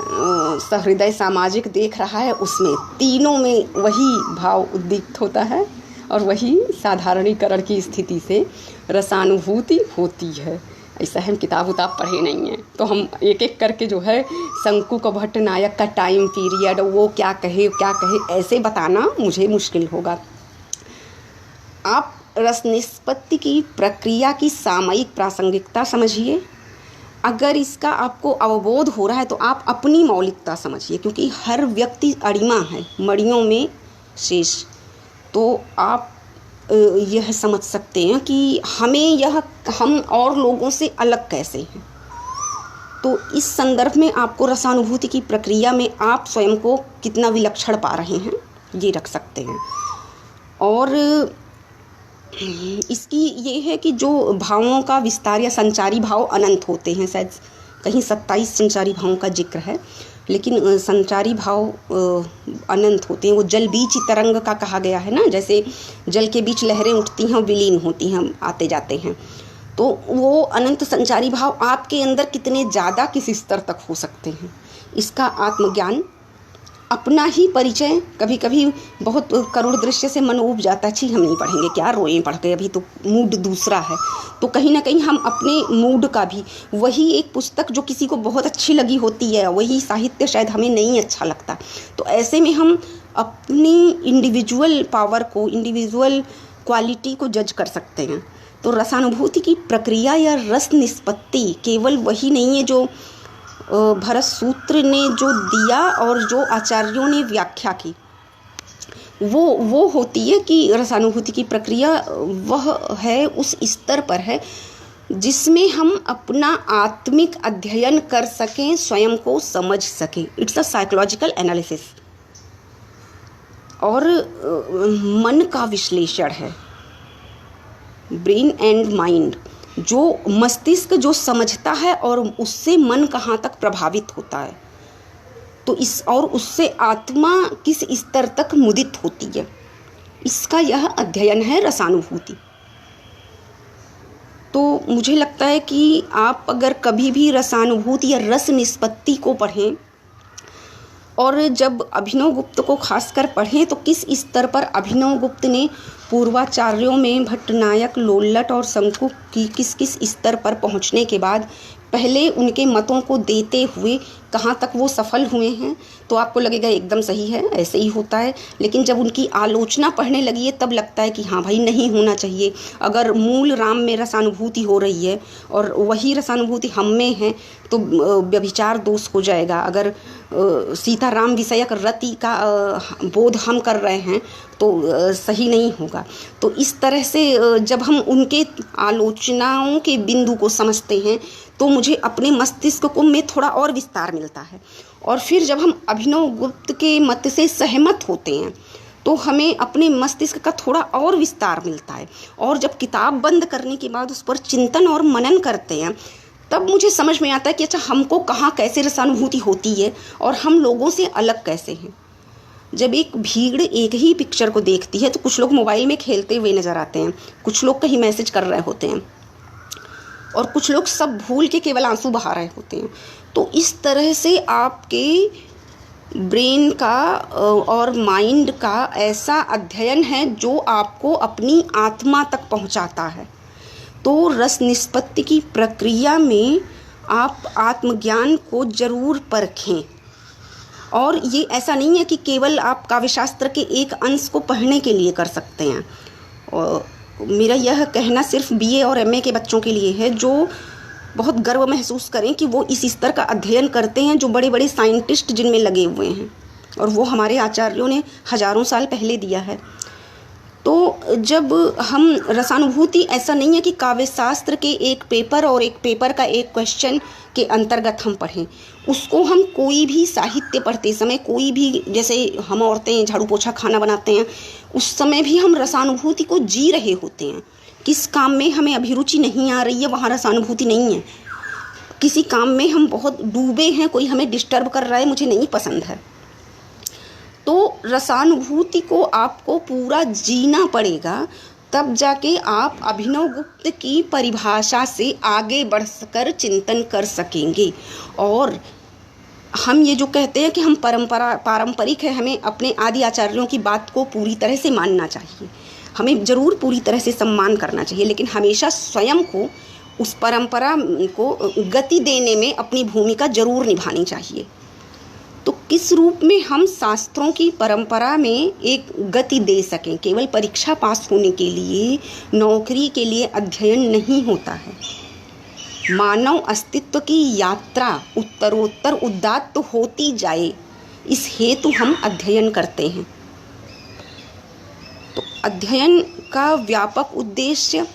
सहृदय सामाजिक देख रहा है, उसमें तीनों में वही भाव उद्दीप्त होता है, और वही साधारणीकरण की स्थिति से रसानुभूति होती है। ऐसा हम किताब उताब पढ़े नहीं हैं, तो हम एक एक करके जो है शंकु का भट्ट नायक का टाइम पीरियड, वो क्या कहे ऐसे बताना मुझे मुश्किल होगा। आप रस निष्पत्ति की प्रक्रिया की सामयिक प्रासंगिकता समझिए। अगर इसका आपको अवबोध हो रहा है तो आप अपनी मौलिकता समझिए, क्योंकि हर व्यक्ति अड़िमा है, मड़ियों में शेष। तो आप यह समझ सकते हैं कि हम और लोगों से अलग कैसे हैं। तो इस संदर्भ में आपको रसानुभूति की प्रक्रिया में आप स्वयं को कितना विलक्षण पा रहे हैं ये रख सकते हैं। और इसकी ये है कि जो भावों का विस्तार या संचारी भाव अनंत होते हैं, शायद कहीं 27 संचारी भावों का जिक्र है, लेकिन संचारी भाव अनंत होते हैं। वो जल बीच तरंग का कहा गया है ना, जैसे जल के बीच लहरें उठती हैं, विलीन होती हैं, आते जाते हैं। तो वो अनंत संचारी भाव आपके अंदर कितने ज़्यादा किस स्तर तक हो सकते हैं, इसका आत्मज्ञान, अपना ही परिचय। कभी कभी बहुत करुण दृश्य से मन ऊब जाता है, छी हम नहीं पढ़ेंगे, क्या रोएं पढ़ के, अभी तो मूड दूसरा है। तो कहीं ना कहीं हम अपने मूड का भी, वही एक पुस्तक जो किसी को बहुत अच्छी लगी होती है, वही साहित्य शायद हमें नहीं अच्छा लगता। तो ऐसे में हम अपनी इंडिविजुअल पावर को, इंडिविजुअल क्वालिटी को जज कर सकते हैं। तो रसानुभूति की प्रक्रिया या रस निष्पत्ति केवल वही नहीं है जो भरत सूत्र ने जो दिया और जो आचार्यों ने व्याख्या की, वो होती है कि रसानुभूति की प्रक्रिया वह है, उस स्तर पर है जिसमें हम अपना आत्मिक अध्ययन कर सकें, स्वयं को समझ सकें। इट्स अ साइकोलॉजिकल एनालिसिस और मन का विश्लेषण है, ब्रेन एंड माइंड। जो मस्तिष्क जो समझता है और उससे मन कहाँ तक प्रभावित होता है, तो उससे आत्मा किस स्तर तक मुदित होती है, इसका यह अध्ययन है रसानुभूति। तो मुझे लगता है कि आप अगर कभी भी रसानुभूति या रस निष्पत्ति को पढ़ें और जब अभिनव गुप्त को खासकर पढ़ें तो किस स्तर पर अभिनव गुप्त ने पूर्वाचार्यों में भट्टनायक, लोल्लट और शंकु की किस किस स्तर पर पहुंचने के बाद पहले उनके मतों को देते हुए कहाँ तक वो सफल हुए हैं, तो आपको लगेगा एकदम सही है, ऐसे ही होता है। लेकिन जब उनकी आलोचना पढ़ने लगी तब लगता है कि हाँ भाई, नहीं होना चाहिए। अगर मूल राम में रसानुभूति हो रही है और वही रसानुभूति हम में है तो व्यभिचार दोष हो जाएगा। अगर सीताराम विषयक रति का बोध हम कर रहे हैं तो सही नहीं होगा। तो इस तरह से जब हम उनके आलोचनाओं के बिंदु को समझते हैं तो मुझे अपने मस्तिष्क में थोड़ा और विस्तार मिलता है। और फिर जब हम अभिनव गुप्त के मत से सहमत होते हैं तो हमें अपने मस्तिष्क का थोड़ा और विस्तार मिलता है। और जब किताब बंद करने के बाद उस पर चिंतन और मनन करते हैं तब मुझे समझ में आता है कि अच्छा, हमको कहाँ कैसे रसानुभूति होती है और हम लोगों से अलग कैसे हैं। जब एक भीड़ एक ही पिक्चर को देखती है तो कुछ लोग मोबाइल में खेलते हुए नज़र आते हैं, कुछ लोग कहीं मैसेज कर रहे होते हैं और कुछ लोग सब भूल के केवल आंसू बहा रहे होते हैं। तो इस तरह से आपके ब्रेन का और माइंड का ऐसा अध्ययन है जो आपको अपनी आत्मा तक पहुंचाता है। तो रस निष्पत्ति की प्रक्रिया में आप आत्मज्ञान को ज़रूर परखें। और ये ऐसा नहीं है कि केवल आप काव्यशास्त्र के एक अंश को पढ़ने के लिए कर सकते हैं। और मेरा यह कहना सिर्फ बीए और एमए के बच्चों के लिए है जो बहुत गर्व महसूस करें कि वो इस स्तर का अध्ययन करते हैं जो बड़े बड़े साइंटिस्ट जिनमें लगे हुए हैं, और वो हमारे आचार्यों ने हजारों साल पहले दिया है। तो जब हम रसानुभूति, ऐसा नहीं है कि काव्यशास्त्र के एक पेपर और एक पेपर का एक क्वेश्चन के अंतर्गत हम पढ़ें, उसको हम कोई भी साहित्य पढ़ते समय, कोई भी, जैसे हम औरतें झाड़ू पोछा खाना बनाते हैं, उस समय भी हम रसानुभूति को जी रहे होते हैं। किस काम में हमें अभिरुचि नहीं आ रही है वहाँ रसानुभूति नहीं है। किसी काम में हम बहुत डूबे हैं, कोई हमें डिस्टर्ब कर रहा है, मुझे नहीं पसंद है, तो रसानुभूति को आपको पूरा जीना पड़ेगा, तब जाके आप अभिनव गुप्त की परिभाषा से आगे बढ़कर चिंतन कर सकेंगे। और हम ये जो कहते हैं कि हम पारंपरिक है, हमें अपने आदि आचार्यों की बात को पूरी तरह से मानना चाहिए, हमें ज़रूर पूरी तरह से सम्मान करना चाहिए, लेकिन हमेशा स्वयं को उस परंपरा को गति देने में अपनी भूमिका जरूर निभानी चाहिए। तो किस रूप में हम शास्त्रों की परंपरा में एक गति दे सकें? केवल परीक्षा पास होने के लिए, नौकरी के लिए अध्ययन नहीं होता है। मानव अस्तित्व की यात्रा उत्तरोत्तर उदात्त होती जाए, इस हेतु हम अध्ययन करते हैं। तो अध्ययन का व्यापक उद्देश्य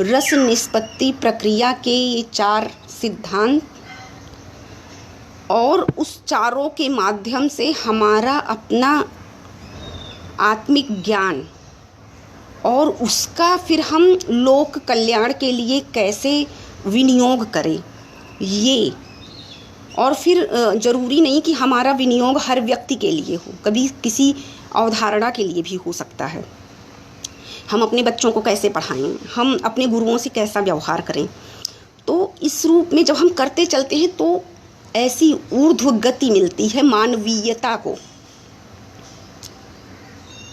रस निष्पत्ति प्रक्रिया के ये 4 सिद्धांत और उस चारों के माध्यम से हमारा अपना आत्मिक ज्ञान और उसका फिर हम लोक कल्याण के लिए कैसे विनियोग करें, ये। और फिर ज़रूरी नहीं कि हमारा विनियोग हर व्यक्ति के लिए हो, कभी किसी अवधारणा के लिए भी हो सकता है। हम अपने बच्चों को कैसे पढ़ाएं, हम अपने गुरुओं से कैसा व्यवहार करें। तो इस रूप में जब हम करते चलते हैं तो ऐसी ऊर्ध्व गति मिलती है मानवीयता को।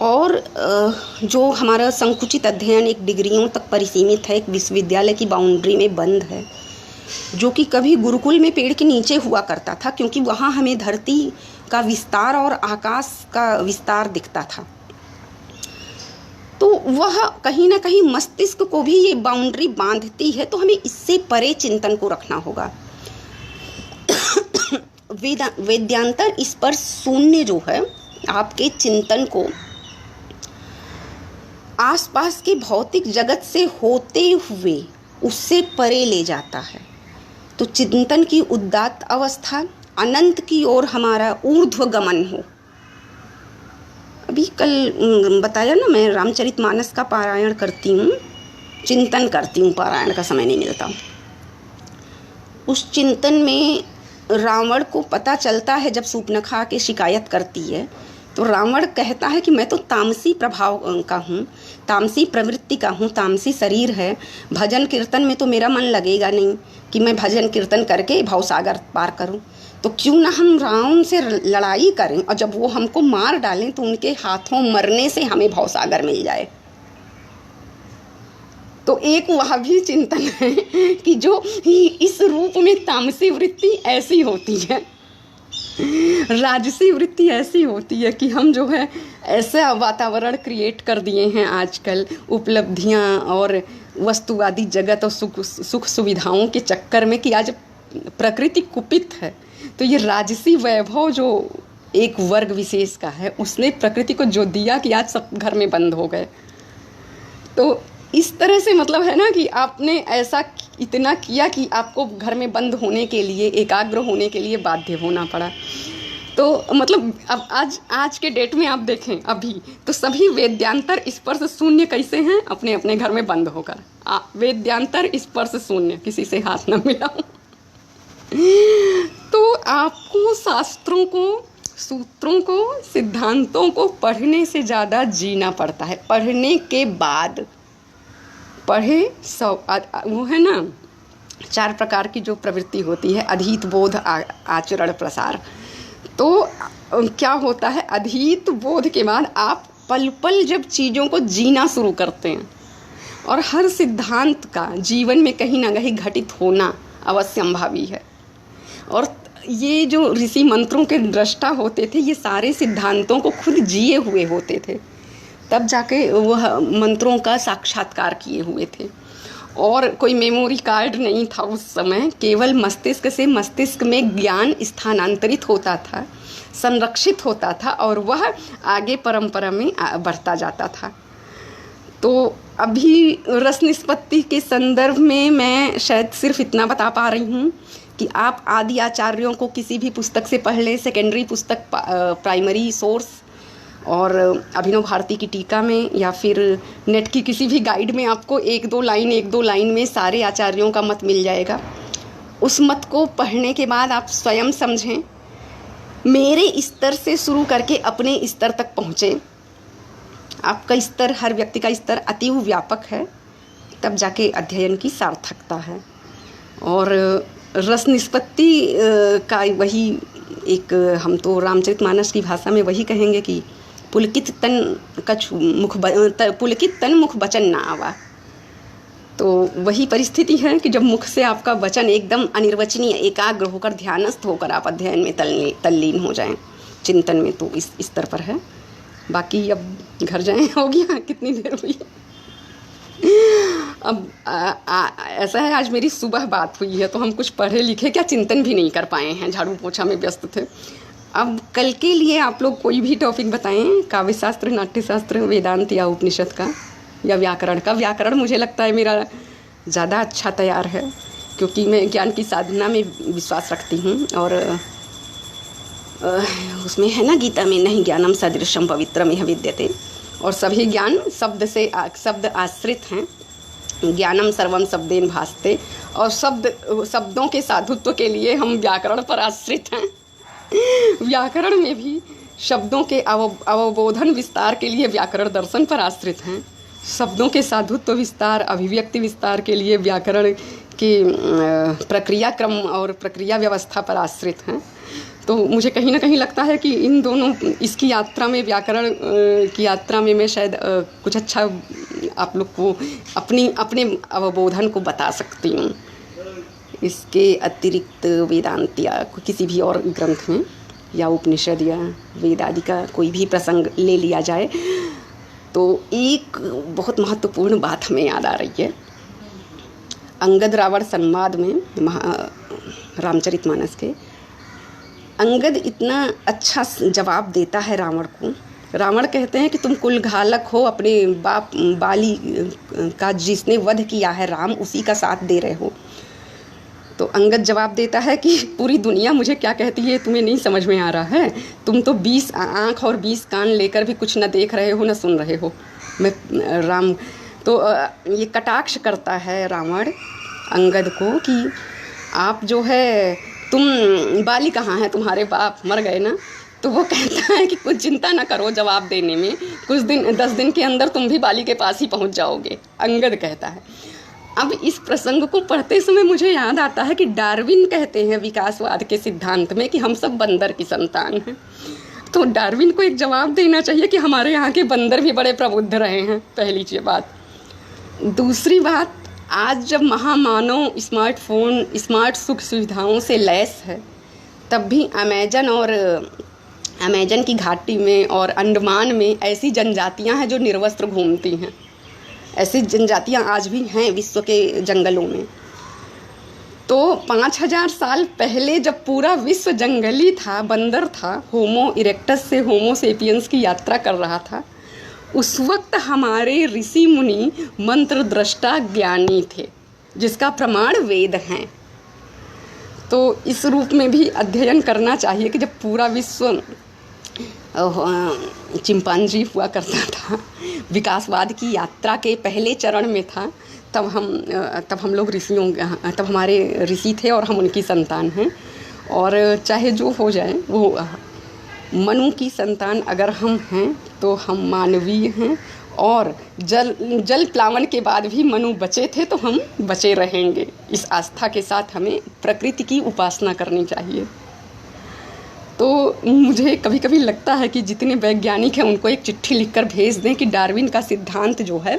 और जो हमारा संकुचित अध्ययन एक डिग्रियों तक परिसीमित है, एक विश्वविद्यालय की बाउंड्री में बंद है, जो कि कभी गुरुकुल में पेड़ के नीचे हुआ करता था, क्योंकि वहाँ हमें धरती का विस्तार और आकाश का विस्तार दिखता था। तो वह कहीं ना कहीं मस्तिष्क को भी ये बाउंड्री बांधती है। तो हमें इससे परे चिंतन को रखना होगा। वेद्यांतर इस पर शून्य जो है आपके चिंतन को आसपास के भौतिक जगत से होते हुए उससे परे ले जाता है। तो चिंतन की उदात्त अवस्था, अनंत की ओर हमारा ऊर्ध्व गमन हो। अभी कल बताया ना, मैं रामचरितमानस का पारायण करती हूँ, चिंतन करती हूँ, पारायण का समय नहीं मिलता। उस चिंतन में रावण को पता चलता है, जब सूर्पनखा के शिकायत करती है तो रावण कहता है कि मैं तो तामसी प्रभाव का हूँ, तामसी प्रवृत्ति का हूँ, तामसी शरीर है, भजन कीर्तन में तो मेरा मन लगेगा नहीं कि मैं भजन कीर्तन करके भवसागर पार करूँ। तो क्यों ना हम रावण से लड़ाई करें और जब वो हमको मार डालें तो उनके हाथों मरने से हमें भवसागर मिल जाए। तो एक वह भी चिंतन है कि जो इस रूप में तामसी वृत्ति ऐसी होती है, राजसी वृत्ति ऐसी होती है कि हम जो है ऐसा वातावरण क्रिएट कर दिए हैं आजकल, उपलब्धियां और वस्तुवादी जगत और सुख सुविधाओं के चक्कर में, कि आज प्रकृति कुपित है। तो ये राजसी वैभव जो एक वर्ग विशेष का है, उसने प्रकृति को जो दिया कि आज सब घर में बंद हो गए। तो इस तरह से मतलब है ना कि आपने ऐसा इतना किया कि आपको घर में बंद होने के लिए, एकाग्र होने के लिए बाध्य होना पड़ा। तो मतलब अब आज के डेट में आप देखें अभी तो सभी वेद्यांतर स्पर्श शून्य कैसे हैं, अपने अपने घर में बंद होकर। वेद्यांतर स्पर्श शून्य, किसी से हाथ न मिलाऊं। तो आपको शास्त्रों को, सूत्रों को, सिद्धांतों को पढ़ने से ज़्यादा जीना पड़ता है। पढ़ने के बाद पढ़े वो है ना 4 प्रकार की जो प्रवृत्ति होती है, अधीत, बोध, आचरण, प्रसार। तो क्या होता है, अधीत बोध के बाद आप पल पल जब चीज़ों को जीना शुरू करते हैं और हर सिद्धांत का जीवन में कहीं ना कहीं घटित होना अवश्यंभावी है। और ये जो ऋषि मंत्रों के दृष्टा होते थे, ये सारे सिद्धांतों को खुद जिए हुए होते थे, तब जाके वह मंत्रों का साक्षात्कार किए हुए थे। और कोई मेमोरी कार्ड नहीं था उस समय, केवल मस्तिष्क से मस्तिष्क में ज्ञान स्थानांतरित होता था, संरक्षित होता था और वह आगे परंपरा में बढ़ता जाता था। तो अभी रस निष्पत्ति के संदर्भ में मैं शायद सिर्फ इतना बता पा रही हूँ कि आप आदि आचार्यों को किसी भी पुस्तक से पढ़ लें, सेकेंडरी पुस्तक, प्राइमरी सोर्स, और अभिनव भारती की टीका में या फिर नेट की किसी भी गाइड में आपको एक दो लाइन में सारे आचार्यों का मत मिल जाएगा। उस मत को पढ़ने के बाद आप स्वयं समझें, मेरे स्तर से शुरू करके अपने स्तर तक पहुँचें। आपका स्तर, हर व्यक्ति का स्तर अतीव व्यापक है, तब जाके अध्ययन की सार्थकता है। और रस निष्पत्ति का वही एक, हम तो रामचरितमानस की भाषा में वही कहेंगे कि पुलकित तन मुख बचन ना आवा। तो वही परिस्थिति है कि जब मुख से आपका वचन एकदम अनिर्वचनीय एकाग्र होकर ध्यानस्थ होकर आप अध्ययन में तल्लीन हो जाएं, चिंतन में, तो इस स्तर पर है। बाकी अब घर जाएं, हो गया, कितनी देर हुई। अब ऐसा है, आज मेरी सुबह बात हुई है तो हम कुछ पढ़े लिखे क्या चिंतन भी नहीं कर पाए हैं, झाड़ू पोछा में व्यस्त थे। अब कल के लिए आप लोग कोई भी टॉपिक बताएं, काव्य शास्त्र, नाट्य शास्त्र, वेदांत या उपनिषद का या व्याकरण का। व्याकरण मुझे लगता है मेरा ज़्यादा अच्छा तैयार है, क्योंकि मैं ज्ञान की साधना में विश्वास रखती हूँ। और उसमें है ना गीता में, नहीं ज्ञानम सदृशम पवित्रम यह विद्यते, और सभी ज्ञान शब्द आश्रित हैं। ज्ञानम सर्वम शब्देन भासते, और शब्दों के साधुत्व के लिए हम व्याकरण पर आश्रित हैं। व्याकरण में भी शब्दों के अवबोधन विस्तार के लिए व्याकरण दर्शन पर आश्रित हैं। शब्दों के साधुत्व विस्तार, अभिव्यक्ति विस्तार के लिए व्याकरण की प्रक्रिया क्रम और प्रक्रिया व्यवस्था पर आश्रित हैं। तो मुझे कहीं ना कहीं लगता है कि इन दोनों, इसकी यात्रा में, व्याकरण की यात्रा में मैं शायद कुछ अच्छा आप लोग को अपने अवबोधन को बता सकती हूँ। इसके अतिरिक्त वेदांत या किसी भी और ग्रंथ में या उपनिषद या वेद आदि का कोई भी प्रसंग ले लिया जाए तो एक बहुत महत्वपूर्ण बात हमें याद आ रही है। अंगद रावण संवाद में रामचरितमानस के अंगद इतना अच्छा जवाब देता है रावण को। रावण कहते हैं कि तुम कुलघालक हो, अपने बाप बाली का जिसने वध किया है राम, उसी का साथ दे रहे हो। तो अंगद जवाब देता है कि पूरी दुनिया मुझे क्या कहती है तुम्हें नहीं समझ में आ रहा है, तुम तो 20 आँख और 20 कान लेकर भी कुछ न देख रहे हो न सुन रहे हो। मैं राम तो ये कटाक्ष करता है रावण अंगद को कि आप जो है, तुम बाली कहाँ है, तुम्हारे बाप मर गए ना। तो वो कहता है कि कुछ चिंता ना करो जवाब देने में, कुछ दिन 10 दिन के अंदर तुम भी बाली के पास ही पहुंच जाओगे, अंगद कहता है। अब इस प्रसंग को पढ़ते समय मुझे याद आता है कि डार्विन कहते हैं विकासवाद के सिद्धांत में कि हम सब बंदर की संतान हैं। तो डार्विन को एक जवाब देना चाहिए कि हमारे यहाँ के बंदर भी बड़े प्रबुद्ध रहे हैं, पहली बात। दूसरी बात, आज जब महामानव स्मार्टफोन, स्मार्ट सुख सुविधाओं से लैस है, तब भी अमेजन की घाटी में और अंडमान में ऐसी जनजातियां हैं जो निर्वस्त्र घूमती हैं। ऐसी जनजातियां आज भी हैं विश्व के जंगलों में। तो 5000 साल पहले जब पूरा विश्व जंगली था, बंदर था, होमो इरेक्टस से होमो सेपियंस की यात्रा कर रहा था, उस वक्त हमारे ऋषि मुनि मंत्र दृष्टा ज्ञानी थे, जिसका प्रमाण वेद हैं। तो इस रूप में भी अध्ययन करना चाहिए कि जब पूरा विश्व चिंपांजी हुआ करता था, विकासवाद की यात्रा के पहले चरण में था, तब हम लोग तब हमारे ऋषि थे और हम उनकी संतान हैं। और चाहे जो हो जाए, वो मनु की संतान अगर हम हैं तो हम मानवीय हैं, और जल प्लावन के बाद भी मनु बचे थे तो हम बचे रहेंगे। इस आस्था के साथ हमें प्रकृति की उपासना करनी चाहिए। तो मुझे कभी कभी लगता है कि जितने वैज्ञानिक हैं उनको एक चिट्ठी लिखकर भेज दें कि डार्विन का सिद्धांत जो है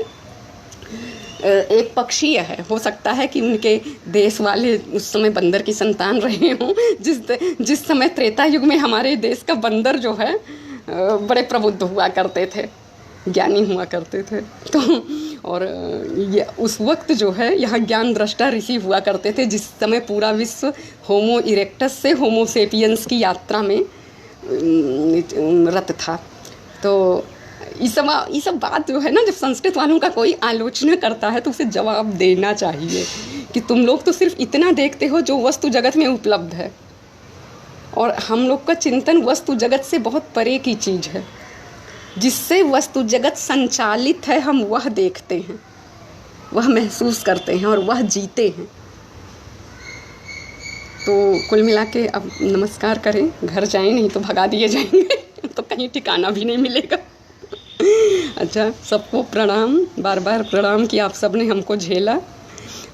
एक पक्षीय है। हो सकता है कि उनके देश वाले उस समय बंदर की संतान रहे हों, जिस समय त्रेता युग में हमारे देश का बंदर जो है बड़े प्रबुद्ध हुआ करते थे, ज्ञानी हुआ करते थे। तो और ये उस वक्त जो है यहाँ ज्ञान दृष्टा ऋषि हुआ करते थे, जिस समय पूरा विश्व होमो इरेक्टस से होमो सेपियंस की यात्रा में रत था। तो ये सब बात जो है ना, जब संस्कृत वालों का कोई आलोचना करता है तो उसे जवाब देना चाहिए कि तुम लोग तो सिर्फ इतना देखते हो जो वस्तु जगत में उपलब्ध है, और हम लोग का चिंतन वस्तु जगत से बहुत परे की चीज़ है। जिससे वस्तु जगत संचालित है हम वह देखते हैं, वह महसूस करते हैं और वह जीते हैं। तो कुल मिला के अब नमस्कार करें, घर जाएं, नहीं तो भगा दिए जाएंगे तो कहीं ठिकाना भी नहीं मिलेगा। अच्छा, सबको प्रणाम, बार बार प्रणाम कि आप सब ने हमको झेला।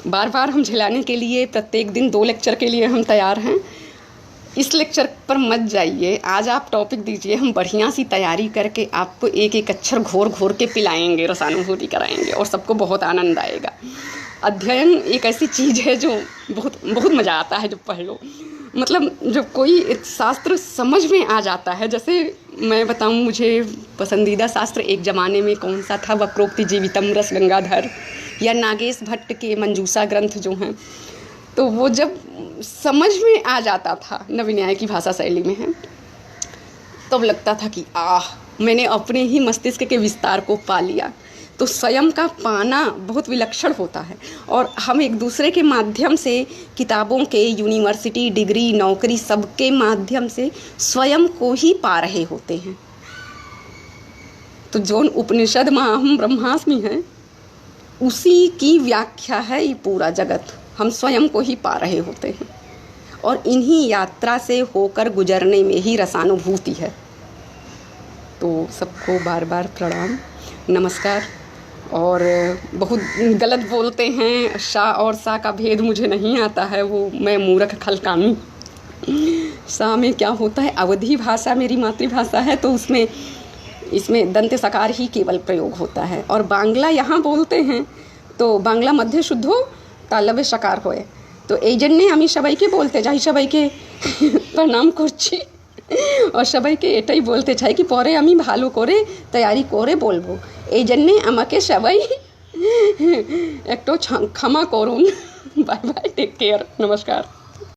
बार बार हम झेलाने के लिए प्रत्येक दिन 2 लेक्चर के लिए हम तैयार हैं। इस लेक्चर पर मत जाइए, आज आप टॉपिक दीजिए, हम बढ़िया सी तैयारी करके आपको एक एक अक्षर घोर घोर के पिलाएंगे, रसानुभूति कराएंगे और सबको बहुत आनंद आएगा। अध्ययन एक ऐसी चीज़ है जो बहुत बहुत मज़ा आता है जब पढ़ लो। मतलब जब कोई एक शास्त्र समझ में आ जाता है, जैसे मैं बताऊं, मुझे पसंदीदा शास्त्र एक ज़माने में कौन सा था, वक्रोक्ति जीवितम, रस गंगाधर, या नागेश भट्ट के मंजूषा ग्रंथ जो हैं। तो वो जब समझ में आ जाता था, नवीन न्याय की भाषा शैली में है, तब लगता था कि मैंने अपने ही मस्तिष्क के विस्तार को पा लिया। तो स्वयं का पाना बहुत विलक्षण होता है, और हम एक दूसरे के माध्यम से, किताबों के, यूनिवर्सिटी, डिग्री, नौकरी, सबके माध्यम से स्वयं को ही पा रहे होते हैं। तो जो उपनिषद में हम ब्रह्मास्मि हैं, उसी की व्याख्या है ये पूरा जगत। हम स्वयं को ही पा रहे होते हैं, और इन्हीं यात्रा से होकर गुजरने में ही रसानुभूति है। तो सबको बार बार प्रणाम, नमस्कार। और बहुत गलत बोलते हैं, शाह और सा का भेद मुझे नहीं आता है, वो मैं मूर्ख खलकामी। सा में क्या होता है, अवधी भाषा मेरी मातृभाषा है, तो इसमें दंत सकार ही केवल प्रयोग होता है। और बांग्ला यहाँ बोलते हैं तो बांग्ला मध्य शुद्धो तालव्य सकार होए, तो এই জন্যে আমি সবাইকে বলতে চাই, সবাইকে প্রণাম করছি, और সবাইকে এটাই বলতে চাই कि পরে আমি ভালো করে তৈরি করে বলবো। এই জন্যে আমাকে সবাই একটু ক্ষমা করুন। বাই বাই, টেক কেয়ার, নমস্কার।